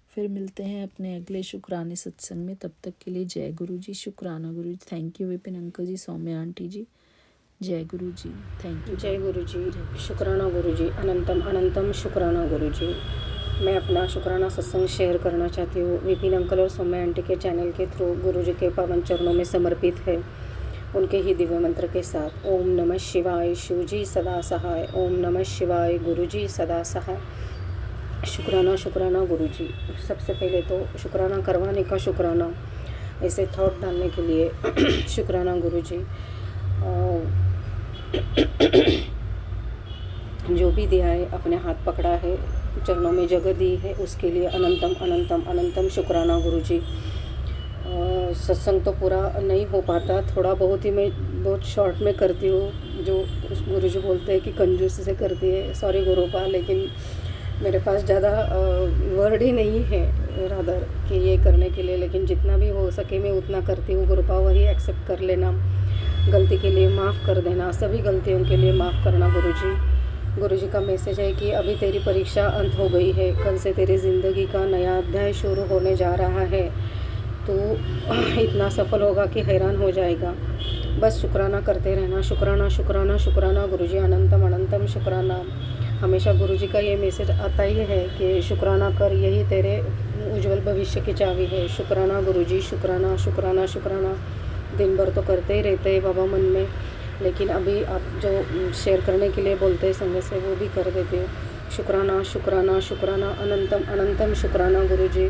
फिर मिलते हैं अपने अगले शुक्राने सत्संग में। तब तक के लिए जय गुरुजी। शुक्राना Guruji. Thank you Vipin uncle ji, Saumya aunty ji. जय गुरुजी। Thank you. जय गुरुजी। शुक्राना गुरुजी। अनंतम अनंतम शुक्राना गुरुजी। मैं अपना शुक्राना सत्संग शेयर करना चाहती हूँ। विपिन अंकल और सौम्या आंटी के चैनल के थ्रू गुरुजी के पावन चरणों में समर्पित है, उनके ही दिव्य मंत्र के साथ। ओम नमः शिवाय, शिवजी सदा सहाय। ओम नमः शिवाय, गुरुजी सदा सहाय। शुक्राना शुक्राना गुरुजी। सबसे पहले तो शुक्राना करवाने का शुक्राना, ऐसे थॉट डालने के लिए शुक्राना गुरुजी। जो भी दिया है, अपने हाथ पकड़ा है, चरणों में जगह दी है, उसके लिए अनंतम अनंतम अनंतम शुक्राना गुरुजी। सत्संग तो पूरा नहीं हो पाता, थोड़ा बहुत ही मैं बहुत शॉर्ट में करती हूँ। जो गुरुजी बोलते हैं कि कंजूसी से करती है, सॉरी गुरुपा, लेकिन मेरे पास ज़्यादा वर्ड ही नहीं है रादर कि ये करने के लिए, लेकिन जितना भी हो सके मैं उतना करती हूँ गुरुपा। वही एक्सेप्ट कर लेना, गलती के लिए माफ़ कर देना, सभी गलतियों के लिए माफ़ करना गुरुजी। गुरुजी का मैसेज है कि अभी तेरी परीक्षा अंत हो गई है, कल से तेरी ज़िंदगी का नया अध्याय शुरू होने जा रहा है। तो इतना सफल होगा कि हैरान हो जाएगा। बस शुक्राना करते रहना। शुक्राना शुक्राना शुक्राना गुरुजी। अनंतम अनंतम शुक्राना। हमेशा गुरुजी का ये मैसेज आता ही है कि शुक्राना कर, यही तेरे उज्जवल भविष्य की चाबी है। शुक्राना गुरुजी। शुक्राना शुक्राना शुक्राना। दिन भर तो करते ही रहते हैं बाबा मन में, लेकिन अभी आप जो शेयर करने के लिए बोलते हैं संग से, वो भी कर देते हो। शुक्राना शुक्राना शुक्राना। अनंतम अनंतम शुक्राना गुरुजी।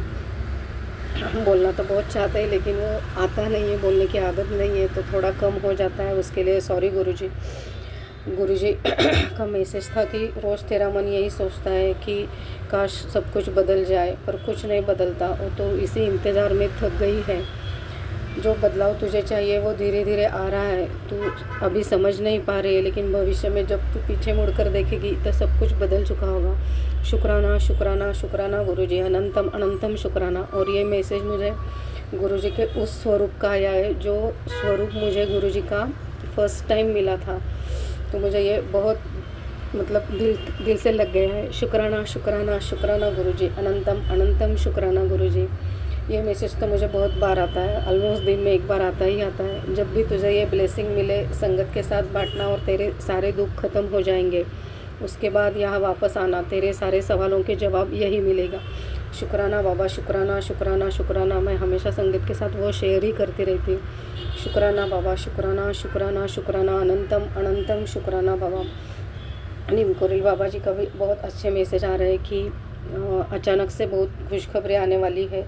बोलना तो बहुत चाहते हैं, लेकिन वो आता नहीं है, बोलने की आदत नहीं है, तो थोड़ा कम हो जाता है, उसके लिए सॉरी गुरुजी। गुरुजी का मैसेज था कि रोज़ तेरा मन यही सोचता है कि काश सब कुछ बदल जाए, पर कुछ नहीं बदलता। वो तो इसी इंतज़ार में थक गई है। जो बदलाव तुझे चाहिए वो धीरे धीरे आ रहा है, तू अभी समझ नहीं पा रही है, लेकिन भविष्य में जब तू पीछे मुड़कर देखेगी तो सब कुछ बदल चुका होगा। शुक्राना शुक्राना शुक्राना गुरुजी। अनंतम अनंतम शुक्राना। और ये मैसेज मुझे गुरुजी के उस स्वरूप का आया है, जो स्वरूप मुझे गुरुजी का फर्स्ट टाइम मिला था, तो मुझे ये बहुत मतलब दिल से लग गया है। शुक्राना शुक्राना शुक्राना गुरुजी। अनंतम अनंतम शुक्राना गुरुजी। ये मैसेज तो मुझे बहुत बार आता है, ऑलमोस्ट दिन में एक बार आता ही आता है। जब भी तुझे ये ब्लेसिंग मिले, संगत के साथ बांटना और तेरे सारे दुख खत्म हो जाएंगे। उसके बाद यहाँ वापस आना, तेरे सारे सवालों के जवाब यही मिलेगा। शुक्राना बाबा। शुक्राना शुक्राना शुक्राना। मैं हमेशा संगत के साथ वो शेयर ही करती रहती हूँ। शुक्राना बाबा। शुक्राना शुक्राना शुक्राना। अनंतम अनंतम शुक्राना बाबा। नीम कोरिल बाबा जी का भी बहुत अच्छे मैसेज आ रहे हैं कि अचानक से बहुत खुशखबरी आने वाली है।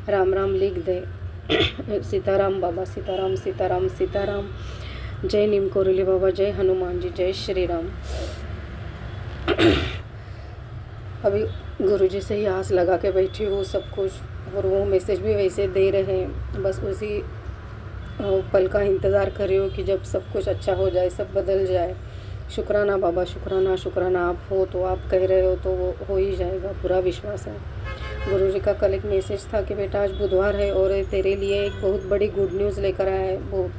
राम राम लिख दे। सीताराम बाबा। सीताराम सीताराम सीताराम। जय नीम कोरिली बाबा। जय हनुमान जी। जय श्री राम। अभी गुरुजी से ही आस लगा के बैठी हूँ सब कुछ, और वो मैसेज भी वैसे दे रहे हैं। बस उसी पल का इंतज़ार कर रही हूँ कि जब सब कुछ अच्छा हो जाए, सब बदल जाए। शुक्राना बाबा। शुक्राना शुक्राना। आप हो तो, आप कह रहे हो तो वो हो ही जाएगा, पूरा विश्वास है। गुरुजी का कल एक मैसेज था कि बेटा आज बुधवार है और तेरे लिए एक बहुत बड़ी गुड न्यूज़ लेकर आया है।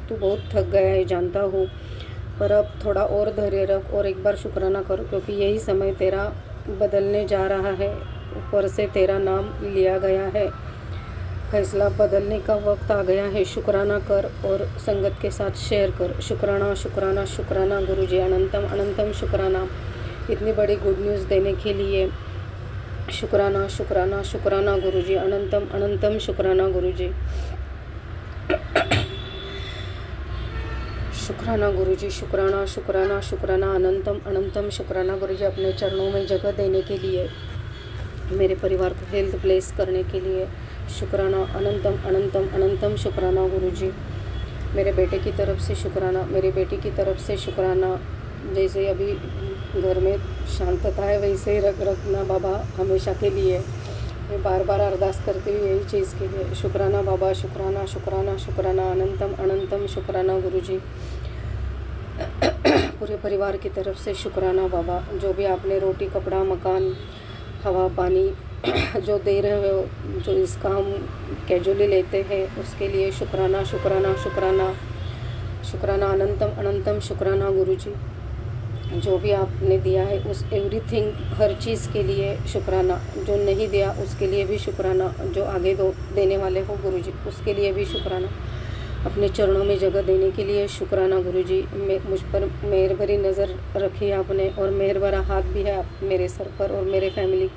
तू बहुत थक गया है जानता हूँ, पर अब थोड़ा और धैर्य रख और एक बार शुक्राना कर, क्योंकि यही समय तेरा बदलने जा रहा है। ऊपर से तेरा नाम लिया गया है, फैसला बदलने का वक्त आ गया है। शुक्राना कर और संगत के साथ शेयर कर। शुक्राना शुक्राना शुक्राना गुरुजी, अनंतम अनंतम शुक्राना इतनी बड़ी गुड न्यूज़ देने के लिए। शुक्राना शुक्राना शुक्राना गुरुजी, अनंतम अनंतम शुक्राना गुरुजी। शुक्राना गुरुजी, शुक्राना शुक्राना शुक्राना अनंतम अनंतम शुक्राना गुरुजी, अपने चरणों में जगह देने के लिए, मेरे परिवार को हेल्थ ब्लेस करने के लिए। शुक्राना अनंतम अनंतम अनंतम शुक्राना गुरुजी। मेरे बेटे की तरफ से शुक्राना, मेरी बेटी की तरफ से शुक्राना। जैसे अभी घर में शांतता है वैसे ही रखना बाबा हमेशा के लिए। मैं बार बार अरदास करती हूँ यही चीज़ के लिए। शुक्राना बाबा, शुक्राना शुक्राना शुक्राना अनंतम अनंतम शुक्राना गुरुजी। पूरे परिवार की तरफ से शुक्राना बाबा। जो भी आपने रोटी कपड़ा मकान हवा पानी जो दे रहे हो, जो इसका हम कैजुअली लेते हैं उसके लिए शुक्राना शुक्राना शुक्राना शुक्राना अनंतम अनंतम शुक्राना गुरुजी। जो भी आपने दिया है उस एवरीथिंग हर चीज़ के लिए शुक्राना। जो नहीं दिया उसके लिए भी शुक्राना। जो आगे देने वाले हो गुरुजी उसके लिए भी शुक्राना। अपने चरणों में जगह देने के लिए शुक्राना गुरुजी। मुझ पर मेहर भरी नज़र रखी आपने और मेहर भरा हाथ भी है मेरे सर पर और मेरे फैमिली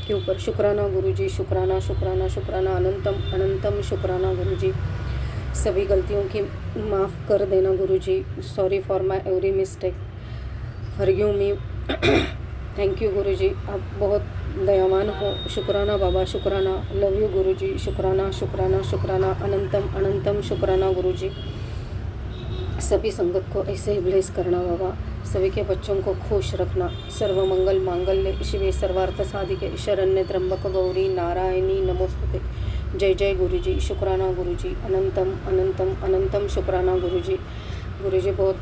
के ऊपर। शुक्राना गुरुजी, शुक्राना शुक्राना शुक्राना अनंतम अनंतम शुक्राना गुरुजी। सभी गलतियों की माफ़ कर देना Guruji. Sorry for my every mistake, forgive me. Thank you Guruji, आप बहुत दयावान हो। शुक्राना बाबा, शुक्राना। Love you Guruji. शुक्राना शुक्राना शुक्राना अनंतम अनंतम शुक्राना गुरुजी। सभी संगत को ऐसे ही ब्लेस करना बाबा। सभी के बच्चों को खुश रखना। सर्वमंगल मांगल्य शिवे सर्वार्थ साधिके शरण्य त्र्यंबक गौरी नारायणी नमोस्तुते। जय जय गुरुजी। शुक्राना गुरुजी, अनंतम अनंतम अनंतम शुक्राना गुरुजी। गुरुजी बहुत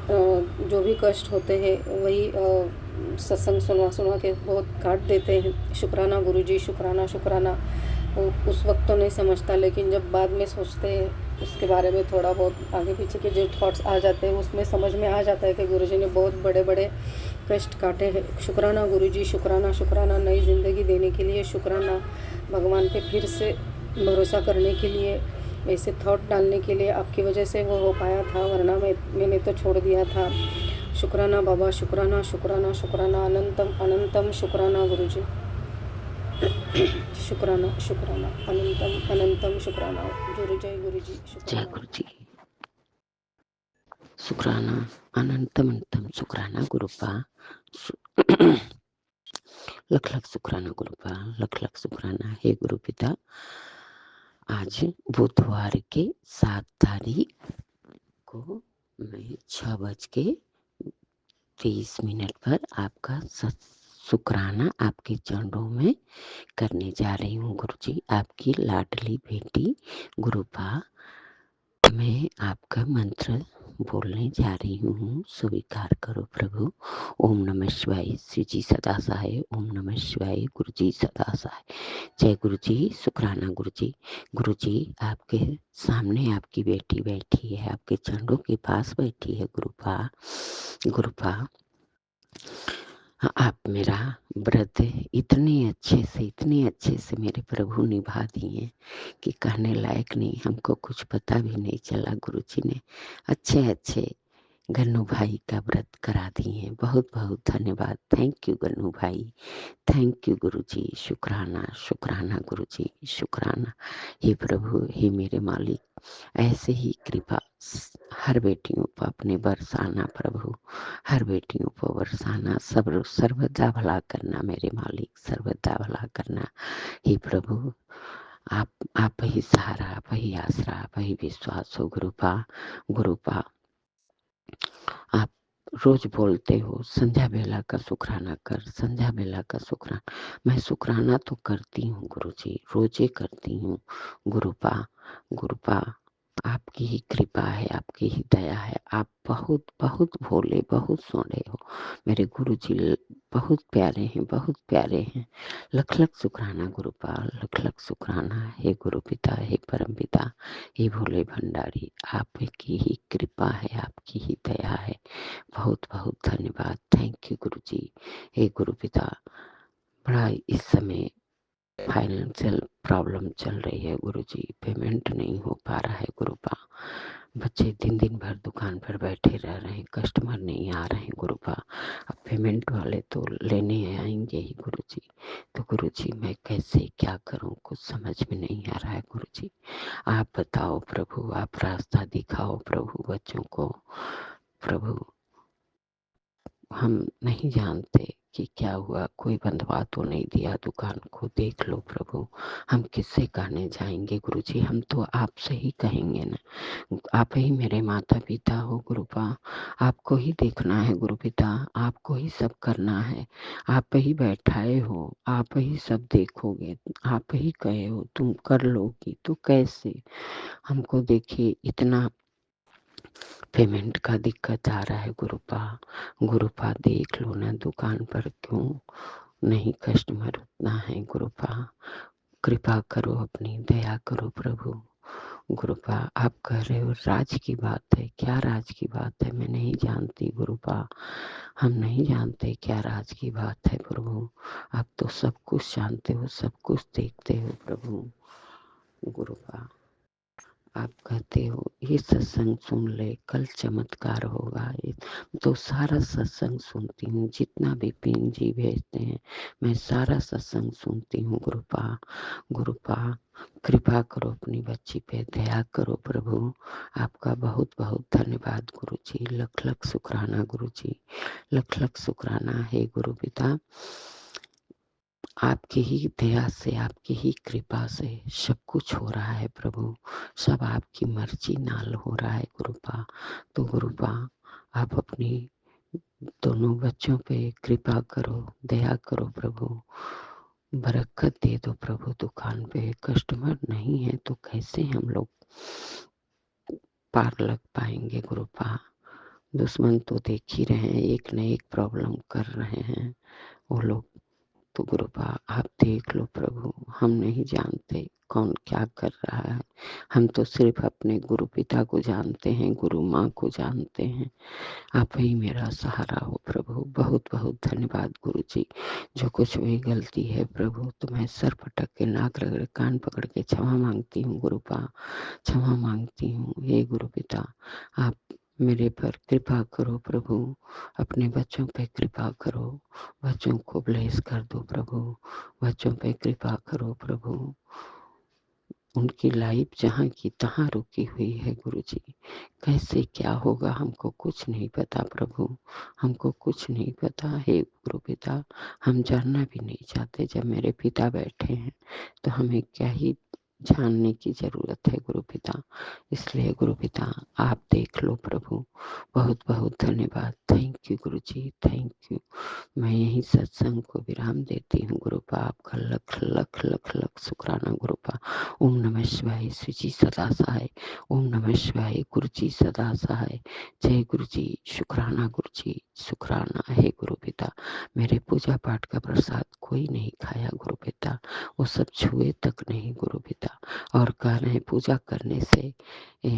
जो भी कष्ट होते हैं वही सत्संग सुना के बहुत काट देते हैं। शुक्राना गुरुजी, शुक्राना शुक्राना। उस वक्त तो नहीं समझता, लेकिन जब बाद में सोचते हैं उसके बारे में थोड़ा बहुत आगे पीछे के जो थॉट्स आ जाते हैं उसमें समझ में आ जाता है कि गुरुजी ने बहुत बड़े बड़े कष्ट काटे हैं। शुक्राना गुरुजी, शुक्राना शुक्राना। नई ज़िंदगी देने के लिए शुक्राना। भगवान पे फिर से भरोसा करने के लिए, ऐसे थॉट डालने के लिए आपकी वजह से वो हो पाया था, वरना मैंने तो छोड़ दिया था। शुक्राना बाबा, शुक्राना शुक्राना शुक्राना अनंतम अनंतम शुक्राना गुरुजी। शुक्राना शुक्राना अनंतम अनंतम शुक्राना। जय गुरुजी। जय शुक्राना गुरुजी। शुक्राना अनंतम अनंतम शुक्राना गुरुपा। लख लख शुक्राना गुरुपा, लख लख शुक्राना। हे गुरु पिता, आज बुधवार के 7 तारीख को मैं 6:30 पर आपका शुक्राना आपके चरणों में करने जा रही हूँ गुरुजी। आपकी लाडली बेटी गुरुपा, मैं आपका मंत्र बोलने जा रही हूँ, स्वीकार करो प्रभु। ओम नमः शिवाय, श्री जी सदा सहाय। ओम नमः शिवाय, गुरु जी सदा सहाय। जय गुरु जी। शुक्राना गुरु जी। गुरु जी, आपके सामने आपकी बेटी बैठी है, आपके चरणों के पास बैठी है गुरुपा। गुरुपा, आप मेरा व्रत इतने अच्छे से मेरे प्रभु निभा दिए कि कहने लायक नहीं। हमको कुछ पता भी नहीं चला। गुरुजी ने अच्छे गन्नू भाई का व्रत करा दिए। बहुत बहुत धन्यवाद। थैंक यू गन्नू भाई, थैंक यू गुरुजी। शुक्राना शुक्राना गुरुजी, शुक्राना। हे प्रभु, हे मेरे मालिक, ऐसे ही कृपा हर बेटियों पर अपने बरसाना प्रभु, हर बेटियों पर बरसाना। सर्वदा भला करना मेरे मालिक, सर्वदा भला करना। हे प्रभु, आप ही सहारा, आप ही आसरा, आप ही विश्वास हो गुरुपा। गुरुपा, आप रोज बोलते हो संध्या बेला का शुक्राना कर, संध्या बेला का शुक्राना। मैं शुक्राना तो करती हूँ गुरुजी, रोजे करती हूँ गुरुपा। गुरुपा, आपकी ही कृपा है, आपकी ही दया है। आप बहुत बहुत भोले, बहुत सोने हो मेरे गुरुजी, बहुत प्यारे हैं, बहुत प्यारे हैं। लख लख शुक्राना गुरुपाल, लख लख शुक्राना। हे गुरु पिता, हे परम पिता, हे भोले भंडारी, आपकी ही कृपा है, आपकी ही दया है। बहुत बहुत धन्यवाद। थैंक यू गुरुजी। हे गुरु पिता, बड़ा इस समय फाइनेंशियल प्रॉब्लम चल रही है गुरुजी, पेमेंट नहीं हो पा रहा है गुरुपा। बच्चे दिन दिन भर दुकान पर बैठे रह रहे हैं, कस्टमर नहीं आ रहे हैं गुरुपा। अब पेमेंट वाले तो लेने आएंगे ही गुरुजी। तो गुरुजी मैं कैसे क्या करूं, कुछ समझ में नहीं आ रहा है गुरुजी। आप बताओ प्रभु, आप रास्ता दिखाओ प्रभु बच्चों को। प्रभु हम नहीं जानते कि क्या हुआ, कोई बंधवा तो नहीं दिया दुकान को, देख लो प्रभु। हम किससे कहने जाएंगे गुरुजी, हम तो आपसे ही कहेंगे ना। आप ही मेरे माता पिता हो गुरुपा, आपको ही देखना है गुरु पिता, आपको ही सब करना है। आप ही बैठाए हो, आप ही सब देखोगे, आप ही कहे हो तुम कर लोगी, तो कैसे। हमको देखिए इतना पेमेंट का दिक्कत आ रहा है गुरुपा। गुरुपा देख लो ना दुकान पर क्यों नहीं कस्टमर उतना है गुरुपा। कृपा करो, अपनी दया करो प्रभु। गुरुपा आप कह रहे हो राज की बात है, क्या राज की बात है, मैं नहीं जानती गुरुपा। हम नहीं जानते क्या राज की बात है प्रभु। आप तो सब कुछ जानते हो, सब कुछ देखते हो प्रभु। गुरुपा आप कहते हो ये सत्संग सुन ले, कल चमत्कार होगा। ये तो सारा सत्संग सुनती हूँ, जितना भी पिन जी भेजते हैं मैं सारा सत्संग सुनती हूँ गुरुपा। गुरुपा कृपा करो, अपनी बच्ची पे दया करो प्रभु। आपका बहुत बहुत धन्यवाद गुरु जी, लख लख शुक्राना गुरु जी, लख लख शुक्राना। है गुरु पिता, आपकी ही दया से, आपकी ही कृपा से सब कुछ हो रहा है प्रभु। सब आपकी मर्जी नाल हो रहा है गुरुपा। तो गुरुपा आप अपनी दोनों बच्चों पे कृपा करो, दया करो प्रभु। बरकत दे दो प्रभु। दुकान पे कस्टमर नहीं है तो कैसे हम लोग पार लग पाएंगे गुरुपा। दुश्मन तो देख ही रहे हैं, एक न एक प्रॉब्लम कर रहे हैं वो लोग। तो गुरुपा आप देख लो प्रभु, हम नहीं जानते कौन क्या कर रहा है। हम तो सिर्फ अपने गुरु पिता को जानते हैं, गुरु माँ को जानते हैं। आप ही मेरा सहारा हो प्रभु। बहुत बहुत धन्यवाद गुरु जी। जो कुछ भी गलती है प्रभु, तो मैं सर पटक के, नाक रगड़, कान पकड़ के क्षमा मांगती हूँ गुरुपा, क्षमा मांगती हूँ। हे गुरु पिता आप मेरे पर कृपा करो प्रभु, अपने बच्चों पे कृपा करो, बच्चों को ब्लेस कर दो प्रभु, बच्चों पे कृपा करो प्रभु। उनकी लाइफ जहाँ की तहाँ रुकी हुई है गुरुजी। कैसे क्या होगा हमको कुछ नहीं पता प्रभु, हमको कुछ नहीं पता है गुरु पिता। हम जानना भी नहीं चाहते, जब मेरे पिता बैठे हैं तो हमें क्या ही जानने की जरूरत है गुरु पिता। इसलिए गुरु पिता आप देख लो प्रभु। बहुत बहुत धन्यवाद। Thank you Guru ji, thank you. मैं यही सत्संग को विराम देती हूँ गुरुपा। आपका लख लख लख लख शुक्राना गुरुपा। ओम नमः शिवाय, सुची सदा सहाय। ओम नमः शिवाय, गुरु जी सदा सहाय। जय गुरु जी, शुक्राना गुरु जी, शुक्राना है गुरु पिता। मेरे पूजा पाठ का प्रसाद कोई नहीं खाया गुरु पिता, वो सब छुए तक नहीं गुरु पिता। और कह रहे हैं पूजा करने से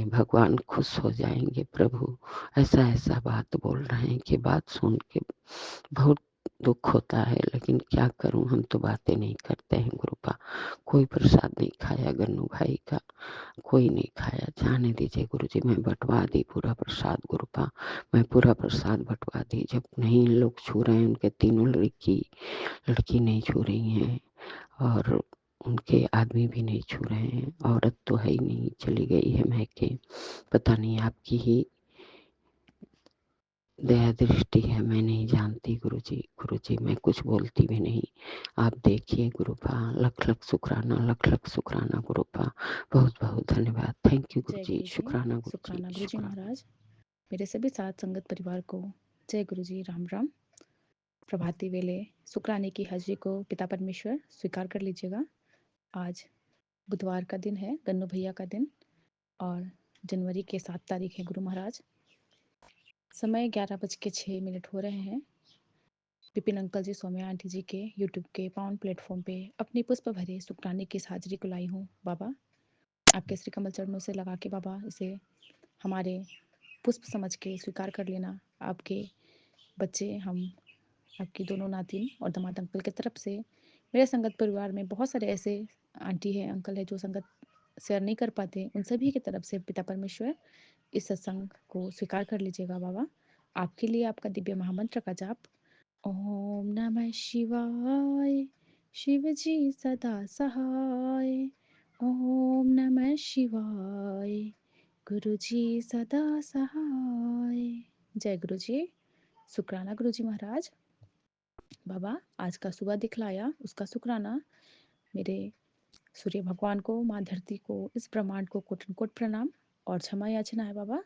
भगवान खुश हो जाएंगे प्रभु। ऐसा ऐसा बात बोल रहे हैं कि बात सुन के बहुत दुख होता है, लेकिन क्या करूं, हम तो बातें नहीं करते हैं गुरुपा। कोई प्रसाद नहीं खाया गन्नू भाई का, कोई नहीं खाया। जाने दीजिए गुरुजी, मैं बंटवा दी पूरा प्रसाद गुरुपा, मैं पूरा प्रसाद बंटवा दी। जब नहीं लोग छू रहे हैं, उनके तीनों लड़की नहीं छू रही हैं, और उनके आदमी भी नहीं छू रहे हैं। औरत तो है ही नहीं, चली गई है मैके। पता नहीं आपकी ही दया दृष्टि है, मैं नहीं जानती गुरुजी। गुरुजी मैं कुछ बोलती भी नहीं, आप देखिए गुरुपा। लख लख शुक्राना, लख लख शुक्राना गुरुपा। बहुत बहुत धन्यवाद। थैंक यू जय गुरुजी, गुरु जी, शुक्राना गुरुजी, शुक्राना गुरु जी शुक्राना। महाराज। मेरे सभी साथ संगत परिवार को जय गुरु जी, राम राम। प्रभाती वेले शुक्राने की हाजिरी को पिता परमेश्वर स्वीकार कर लीजिएगा। आज बुधवार का दिन है, गन्नू भैया का दिन, और जनवरी के 7 तारीख है गुरु महाराज। समय 11:06 हो रहे हैं। विपिन अंकल जी, सौम्या आंटी जी के यूट्यूब के पावन प्लेटफॉर्म पे अपनी पुष्प भरे शुक्राने की इस हाजिरी को लाई हूँ बाबा। आपके श्री कमल चरणों से लगा के बाबा इसे हमारे पुष्प समझ के स्वीकार कर लेना। आपके बच्चे हम, आपकी दोनों नातिन और दामाद अंकल की तरफ से मेरे संगत परिवार में बहुत सारे ऐसे आंटी हैं, अंकल है जो संगत शेयर नहीं कर पाते, उन सभी की तरफ से पिता परमेश्वर इस सत्संग को स्वीकार कर लीजिएगा बाबा। आपके लिए आपका दिव्य महामंत्र का जाप। ओम नमः शिवाय, शिव जी सदा सहाय। ओम नमः शिवाय, गुरु जी सदा सहाय। जय गुरु जी। शुक्राना गुरु जी महाराज। बाबा आज का सुबह दिखलाया उसका शुक्राना। मेरे सूर्य भगवान को, माँ धरती को, इस ब्रह्मांड को कोटि कोटि प्रणाम और क्षमा याचना है बाबा।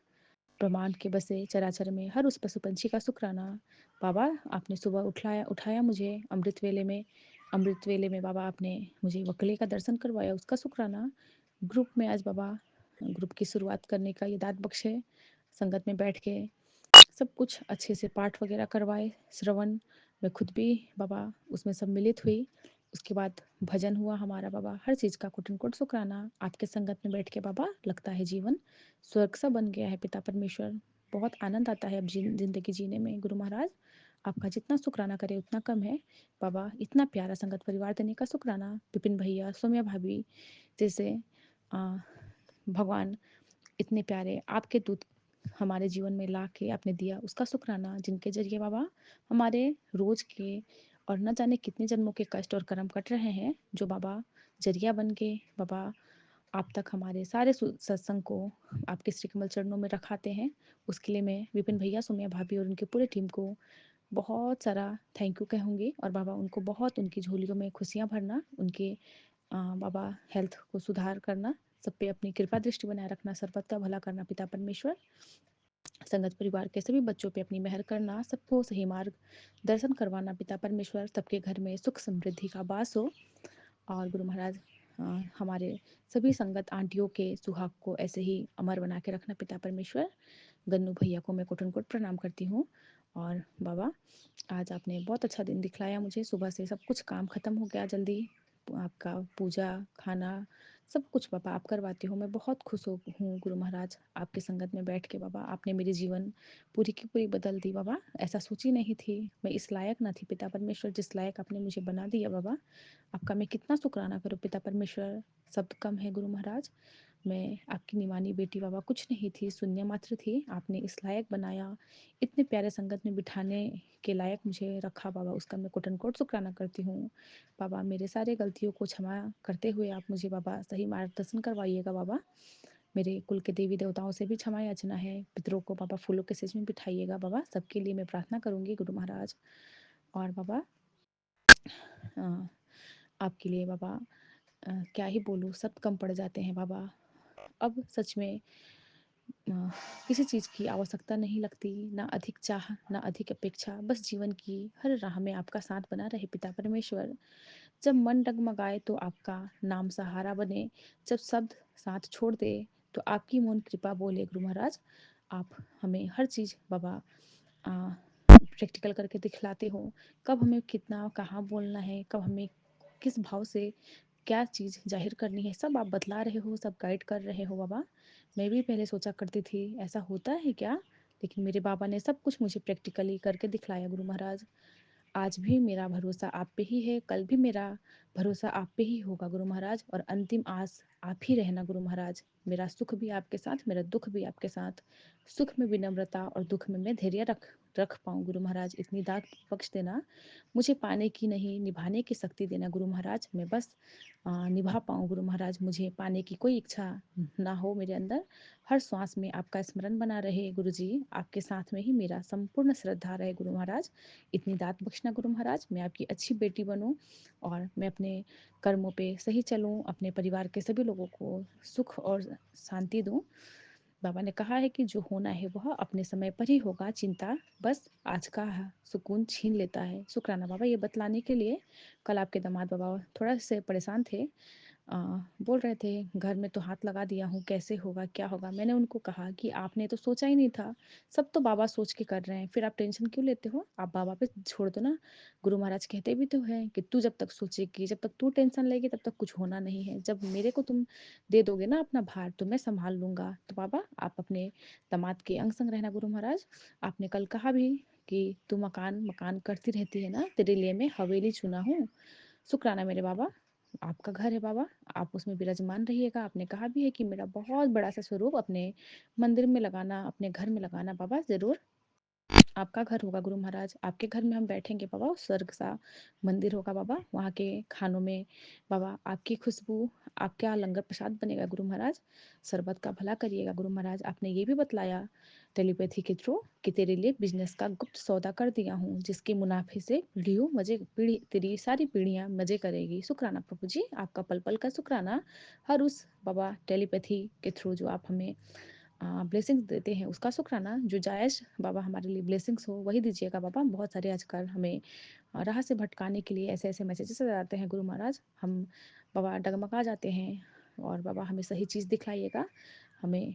ब्रह्मांड के बसे चराचर में हर उस पशु पंछी का शुक्राना। बाबा आपने सुबह उठाया उठाया मुझे अमृत वेले में बाबा आपने मुझे वकले का दर्शन करवाया, उसका शुक्राना। ग्रुप में आज बाबा ग्रुप की शुरुआत करने का ये दात बख्शे। संगत में बैठ के सब कुछ अच्छे से पाठ वगैरह करवाए, श्रवण। मैं खुद भी बाबा उसमें सम्मिलित हुई। उसके बाद भजन हुआ हमारा बाबा। हर चीज़ का कोटन कोट शुक्राना। आपके संगत में बैठ के बाबा लगता है जीवन स्वर्ग सा बन गया है पिता परमेश्वर। बहुत आनंद आता है अब जिंदगी जीने में गुरु महाराज। आपका जितना शुक्राना करे उतना कम है बाबा। इतना प्यारा संगत परिवार देने का शुक्राना। विपिन भैया, सौम्या भाभी जैसे भगवान इतने प्यारे आपके दूत हमारे जीवन में ला के आपने दिया, उसका शुक्राना। जिनके जरिए बाबा हमारे रोज के और न जाने कितने जन्मों के कष्ट और कर्म कट रहे हैं, जो बाबा जरिया बन के बाबा आप तक हमारे सारे सत्संग को आपके श्री कमल चरणों में रखाते हैं। उसके लिए मैं विपिन भैया, सौम्या भाभी और उनकी पूरी टीम को बहुत सारा थैंक यू कहूँगी। और बाबा उनको बहुत, उनकी झोलियों में खुशियाँ भरना, उनके बाबा हेल्थ को सुधार करना, सब पे अपनी कृपा दृष्टि बनाए रखना, सर्वत का भला करना पिता परमेश्वर। संगत परिवार के सभी बच्चों पे अपनी मेहर करना, सबको सही मार्ग दर्शन करवाना पिता परमेश्वर। सबके घर में सुख समृद्धि का वास हो। और गुरु महाराज हमारे सभी संगत आंटियों के सुहाग को ऐसे ही अमर बना के रखना पिता परमेश्वर। गन्नू भैया को मैं कोटन कोट प्रणाम करती हूँ। और बाबा आज आपने बहुत अच्छा दिन दिखलाया मुझे। सुबह से सब कुछ काम ख़त्म हो गया जल्दी। आपका पूजा, खाना सब कुछ बाबा आप करवाते हो। मैं बहुत खुश हूँ गुरु महाराज आपके संगत में बैठ के। बाबा आपने मेरी जीवन पूरी की पूरी बदल दी बाबा। ऐसा सोची नहीं थी, मैं इस लायक ना थी पिता परमेश्वर, जिस लायक आपने मुझे बना दिया बाबा। आपका मैं कितना शुक्राना करूँ पिता परमेश्वर, शब्द कम है गुरु महाराज। मैं आपकी निमानी बेटी बाबा कुछ नहीं थी, शून्य मात्र थी। आपने इस लायक बनाया, इतने प्यारे संगत में बिठाने के लायक मुझे रखा बाबा, उसका मैं कोटन कोट शुक्राना करती हूँ। बाबा मेरे सारे गलतियों को क्षमा करते हुए आप मुझे बाबा सही मार्गदर्शन करवाइएगा बाबा। मेरे कुल के देवी देवताओं से भी क्षमा याचना है। पितरों को बाबा फूलों के सेज में बिठाइएगा बाबा, सबके लिए मैं प्रार्थना करूँगी गुरु महाराज। और बाबा आपके लिए बाबा क्या ही बोलूँ, सब कम पड़ जाते हैं बाबा। अब सच में किसी चीज़ की आवश्यकता नहीं लगती, ना अधिक चाह ना अधिक अपेक्षा, बस जीवन की हर राह में आपका साथ बना रहे पिता परमेश्वर। जब मन डगमगाए तो आपका नाम सहारा बने, जब शब्द साथ छोड़ दे तो आपकी मौन कृपा बोले गुरु महाराज। आप हमें हर चीज़ बाबा प्रैक्टिकल करके दिखलाते हो, कब हमें कितना कहाँ बोलना है, कब हमें किस भाव से क्या चीज़ जाहिर करनी है, सब आप बतला रहे हो, सब गाइड कर रहे हो बाबा। मैं भी पहले सोचा करती थी ऐसा होता है क्या, लेकिन मेरे बाबा ने सब कुछ मुझे प्रैक्टिकली करके दिखलाया गुरु महाराज। आज भी मेरा भरोसा आप पे ही है, कल भी मेरा भरोसा आप पे ही होगा गुरु महाराज, और अंतिम आस आप ही रहना गुरु महाराज। मेरा सुख भी आपके साथ, मेरा दुख भी आपके साथ। सुख में विनम्रता और दुख में मैं धैर्य रख रख पाऊँ गुरु महाराज, इतनी दात बख्श देना। मुझे पाने की नहीं, निभाने की शक्ति देना गुरु महाराज। मैं बस निभा पाऊँ गुरु महाराज, मुझे पाने की कोई इच्छा ना हो मेरे अंदर। हर श्वास में आपका स्मरण बना रहे गुरु जी, आपके साथ में ही मेरा संपूर्ण श्रद्धा रहे गुरु महाराज। इतनी दात बख्शना गुरु महाराज, मैं आपकी अच्छी बेटी बनूं और मैं अपने कर्मों पे सही चलूं, अपने परिवार के सभी लोगों को सुख और शांति दूं। बाबा ने कहा है कि जो होना है वह अपने समय पर ही होगा, चिंता बस आज का सुकून छीन लेता है। शुक्राना बाबा ये बतलाने के लिए। कल आपके दामाद बाबा थोड़ा से परेशान थे, अ, बोल रहे थे घर में तो हाथ लगा दिया हूँ, कैसे होगा, क्या होगा? मैंने उनको कहा कि आपने तो सोचा ही नहीं था, सब तो बाबा सोच के कर रहे हैं, फिर आप टेंशन क्यों लेते हो? आप बाबा पे छोड़ दो ना। गुरु महाराज कहते भी तो हैं कि तू जब तक सोचेगी, जब तक तू टेंशन लेगी तब तक कुछ होना नहीं है। जब मेरे को तुम दे दोगे ना अपना भार तो मैं सँभाल लूँगा। तो बाबा आप अपने दामाद के अंग संग रहना गुरु महाराज। आपने कल कहा भी कि तू मकान, मकान करती रहती है ना, तेरे लिए मैं हवेली चुना हूँ। शुक्राना मेरे बाबा, आपका घर है बाबा, आप उसमें विराजमान रहिएगा। आपने कहा भी है कि मेरा बहुत बड़ा-सा स्वरूप अपने मंदिर में लगाना, अपने घर में लगाना बाबा ज़रूर। आपका घर होगा गुरु महाराज, आपके घर में हम बैठेंगे बाबा, स्वर्ग सा मंदिर होगा बाबा, वहाँ के खानों में बाबा आपकी खुशबू, आपका लंगर प्रसाद बनेगा गुरु महाराज, शरबत का भला करिएगा गुरु महाराज। आपने ये भी बतलाया टेलीपैथी के थ्रू कि तेरे लिए बिजनेस का गुप्त सौदा कर दिया हूँ, जिसके मुनाफे से पीढ़ियों मजे पीढ़ी तेरी सारी पीढ़ियाँ मजे करेगी। शुक्राना प्रभु जी, आपका पल पल का शुक्राना। हर उस बाबा टेलीपैथी के थ्रू जो आप हमें ब्लेसिंग्स देते हैं उसका शुक्राना। जो जायज़ बाबा हमारे लिए ब्लेसिंग्स हो वही दीजिएगा बाबा। बहुत सारे आजकल हमें राह से भटकाने के लिए ऐसे-ऐसे मैसेजेस आ जाते हैं गुरु महाराज, हम बाबा डगमगा जाते हैं और बाबा हमें सही चीज़ दिखलाइएगा। हमें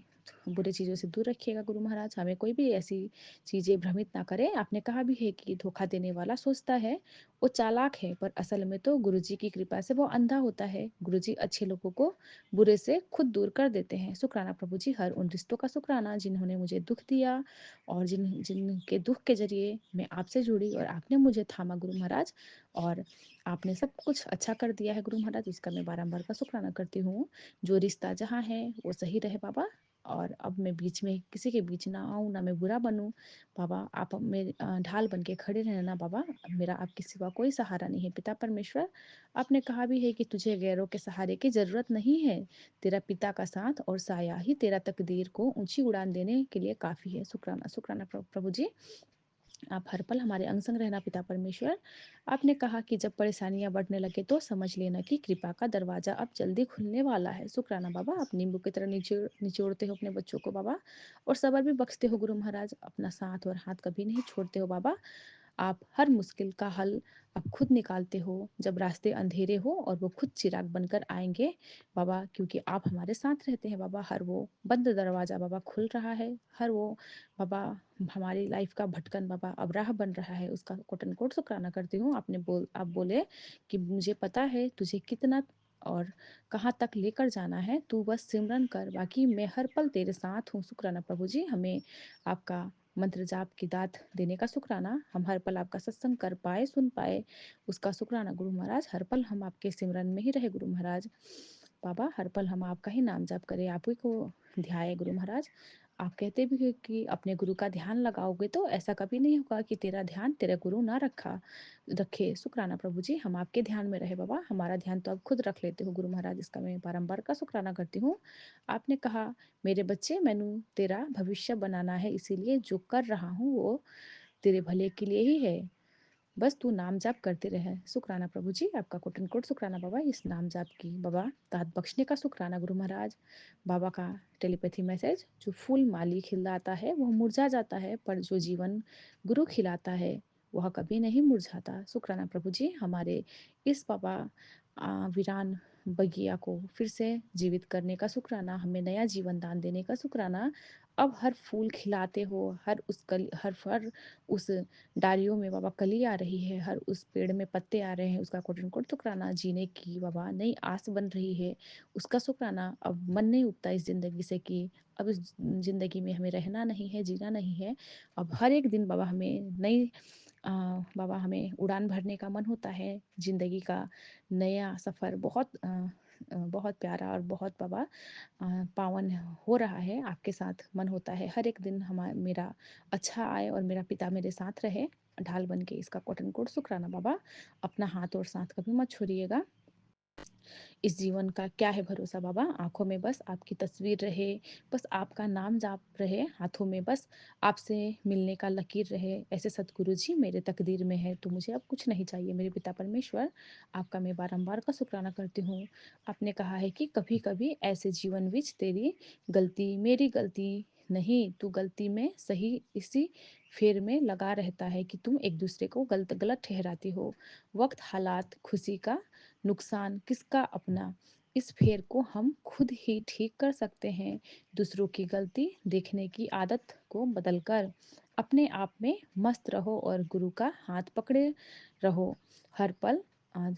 बुरी चीज़ों से दूर रखिएगा गुरु महाराज, हमें कोई भी ऐसी चीज़ें भ्रमित ना करें। आपने कहा भी है कि धोखा देने वाला सोचता है वो चालाक है, पर असल में तो गुरुजी की कृपा से वो अंधा होता है। गुरुजी अच्छे लोगों को बुरे से खुद दूर कर देते हैं। शुक्राना प्रभु जी, हर उन रिश्तों का शुक्राना जिन्होंने मुझे दुःख दिया और जिनके दुःख के ज़रिए मैं आपसे जुड़ी और आपने मुझे थामा गुरु महाराज, और आपने सब कुछ अच्छा कर दिया है गुरु महाराज, इसका मैं बारंबार का शुक्राना करती हूँ। जो रिश्ता जहाँ है वो सही रहे बाबा, और अब मैं बीच में किसी के बीच ना आऊँ, ना मैं बुरा बनूँ। बाबा आप मेरे ढाल बन के खड़े रहना बाबा, मेरा आपके सिवा कोई सहारा नहीं है पिता परमेश्वर। आपने कहा भी है कि तुझे गैरों के सहारे की ज़रूरत नहीं है, तेरा पिता का साथ और साया ही तेरा तकदीर को ऊंची उड़ान देने के लिए काफ़ी है। शुक्राना शुक्राना प्रभु जी, आप हर पल हमारे अंग संग रहना पिता परमेश्वर। आपने कहा कि जब परेशानियां बढ़ने लगे तो समझ लेना कि कृपा का दरवाजा अब जल्दी खुलने वाला है। शुक्राना बाबा, आप नींबू की तरह निचोड़ते हो अपने बच्चों को बाबा, और सबर भी बख्शते हो गुरु महाराज, अपना साथ और हाथ कभी नहीं छोड़ते हो बाबा। आप हर मुश्किल का हल आप खुद निकालते हो जब रास्ते अंधेरे हो, और वो खुद चिराग बनकर आएंगे बाबा, क्योंकि आप हमारे साथ रहते हैं बाबा। हर वो बंद दरवाज़ा बाबा खुल रहा है, हर वो बाबा हमारी लाइफ का भटकन बाबा अब राह बन रहा है, उसका कोट एंड कोट शुक्राना करती हूँ। आप बोले कि मुझे पता है तुझे कितना और कहाँ तक लेकर जाना है, तू बस सिमरन कर, बाकी मैं हर पल तेरे साथ हूँ। शुक्राना प्रभु जी, हमें आपका मंत्र जाप की दात देने का शुक्राना, हम हर पल आपका सत्संग कर पाए, सुन पाए, उसका शुक्राना गुरु महाराज। हर पल हम आपके सिमरन में ही रहे गुरु महाराज। बाबा हर पल हम आपका ही नाम जाप करें, आप ही को ध्याए गुरु महाराज। आप कहते भी हो कि अपने गुरु का ध्यान लगाओगे तो ऐसा कभी नहीं होगा कि तेरा ध्यान तेरा गुरु ना रखे। शुक्राना प्रभु जी, हम आपके ध्यान में रहे बाबा, हमारा ध्यान तो आप खुद रख लेते हो गुरु महाराज, इसका मैं बारंबार का शुक्राना करती हूँ। आपने कहा मेरे बच्चे मैंने तेरा भविष्य बनाना है, इसीलिए जो कर रहा हूँ वो तेरे भले के लिए ही है, बस तू नाम जाप करते रहे। शुक्राना प्रभु जी, आपका कोटन कोट शुक्राना बाबा, इस नाम जाप की बाबा दात बख्शने का शुक्राना गुरु महाराज। बाबा का टेलीपैथी मैसेज, जो फूल माली खिलाता है वह मुरझा जाता है, पर जो जीवन गुरु खिलाता है वह कभी नहीं मुरझाता। शुक्राना प्रभु जी, हमारे इस बाबा वीरान बगिया को फिर से जीवित करने का शुक्राना, हमें नया जीवन दान देने का शुक्राना। अब हर फूल खिलाते हो, हर उस डालियों में बाबा कली आ रही है, हर उस पेड़ में पत्ते आ रहे हैं, उसका कोटन कोट शुक्राना। जीने की बाबा नई आस बन रही है, उसका शुक्राना। अब मन नहीं उठता इस ज़िंदगी से कि अब इस ज़िंदगी में हमें रहना नहीं है, जीना नहीं है। अब हर एक दिन बाबा हमें नई बाबा हमें उड़ान भरने का मन होता है। ज़िंदगी का नया सफ़र बहुत प्यारा और बहुत बाबा पावन हो रहा है, आपके साथ मन होता है हर एक दिन मेरा अच्छा आए और मेरा पिता मेरे साथ रहे ढाल बन के, इसका कॉटन कोट शुक्राना बाबा। अपना हाथ और साथ कभी मत छोड़िएगा। इस जीवन का क्या है भरोसा बाबा, आंखों में बस आपकी तस्वीर रहे, बस आपका नाम जाप रहे, हाथों में बस आपसे मिलने का लकीर रहे, ऐसे सतगुरु जी मेरे तकदीर में है, तो मुझे अब कुछ नहीं चाहिए मेरे पिता परमेश्वर। आपका मैं बारंबार का शुक्राना करती हूँ। आपने कहा है कि कभी कभी ऐसे जीवन विच तेरी गलती मेरी गलती नहीं, तू गलती में सही इसी फेर में लगा रहता है कि तुम एक दूसरे को गलत गलत ठहराती हो। वक्त हालात खुशी का नुकसान किसका अपना, इस फेर को हम खुद ही ठीक कर सकते हैं। दूसरों की गलती देखने की आदत को बदलकर अपने आप में मस्त रहो और गुरु का हाथ पकड़े रहो। हर पल आ,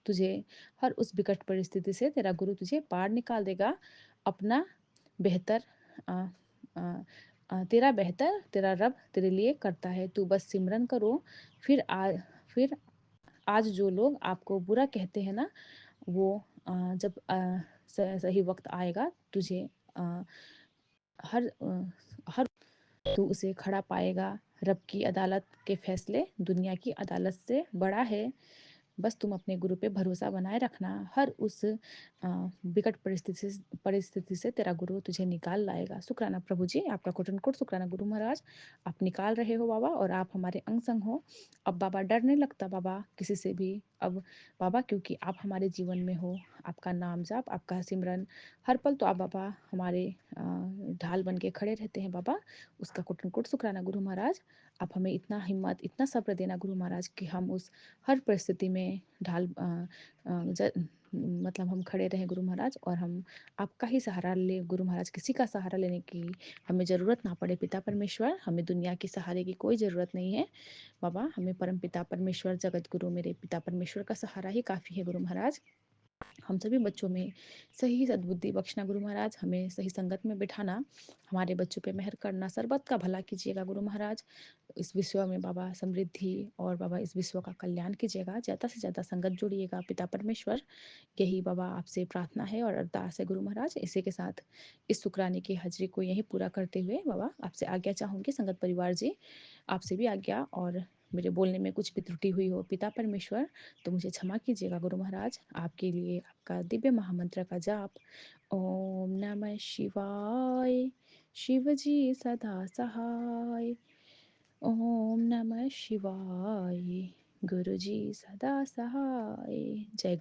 तुझे हर उस विकट परिस्थिति से तेरा गुरु तुझे पार निकाल देगा। अपना बेहतर आ, आ, तेरा बेहतर तेरा रब तेरे लिए करता है। तू बस सिमरन करो। फिर आज जो लोग आपको बुरा कहते हैं ना, वो जब सही वक्त आएगा तुझे अ, हर हर तू उसे खड़ा पाएगा। रब की अदालत के फैसले दुनिया की अदालत से बड़ा है। बस तुम अपने गुरु पे भरोसा बनाए रखना। हर उस विकट परिस्थिति से तेरा गुरु तुझे निकाल लाएगा। शुक्राना प्रभु जी, आपका कोटन कोट शुक्राना गुरु महाराज। आप निकाल रहे हो बाबा, और आप हमारे अंग संग हो। अब बाबा डर नहीं लगता बाबा किसी से भी अब बाबा, क्योंकि आप हमारे जीवन में हो। आपका नाम जाप, आपका सिमरन, हर पल तो आप बाबा हमारे ढाल बन के खड़े रहते हैं बाबा। उसका कोटन कोट शुक्राना गुरु महाराज। आप हमें इतना हिम्मत, इतना सब्र देना गुरु महाराज कि हम उस हर परिस्थिति में मतलब हम खड़े रहें गुरु महाराज, और हम आपका ही सहारा ले गुरु महाराज। किसी का सहारा लेने की हमें ज़रूरत ना पड़े पिता परमेश्वर। हमें दुनिया के सहारे की कोई ज़रूरत नहीं है बाबा। हमें परम पिता परमेश्वर, जगत गुरु मेरे पिता परमेश्वर का सहारा ही काफ़ी है गुरु महाराज। हम सभी बच्चों में सही सद्बुद्धि बख्शना गुरु महाराज। हमें सही संगत में बिठाना, हमारे बच्चों पे मेहर करना, सर्वत का भला कीजिएगा गुरु महाराज। इस विश्व में बाबा समृद्धि और बाबा इस विश्व का कल्याण कीजिएगा। ज़्यादा से ज़्यादा संगत जोड़िएगा पिता परमेश्वर। यही बाबा आपसे प्रार्थना है और अरदास है गुरु महाराज। इसी के साथ इस शुक्राने की हाजिरी को यहीं पूरा करते हुए बाबा आपसे आज्ञा चाहूँगी संगत परिवार जी। आपसे भी आज्ञा, और मेरे बोलने में कुछ भी त्रुटि हुई हो पिता परमेश्वर तो मुझे क्षमा कीजिएगा गुरु महाराज। आपके लिए आपका दिव्य महामंत्र का जाप। ओम नमः शिवाय। शिव जी सदा सहाय। ओम नमः शिवाय। गुरु जी सदा सहाय। जय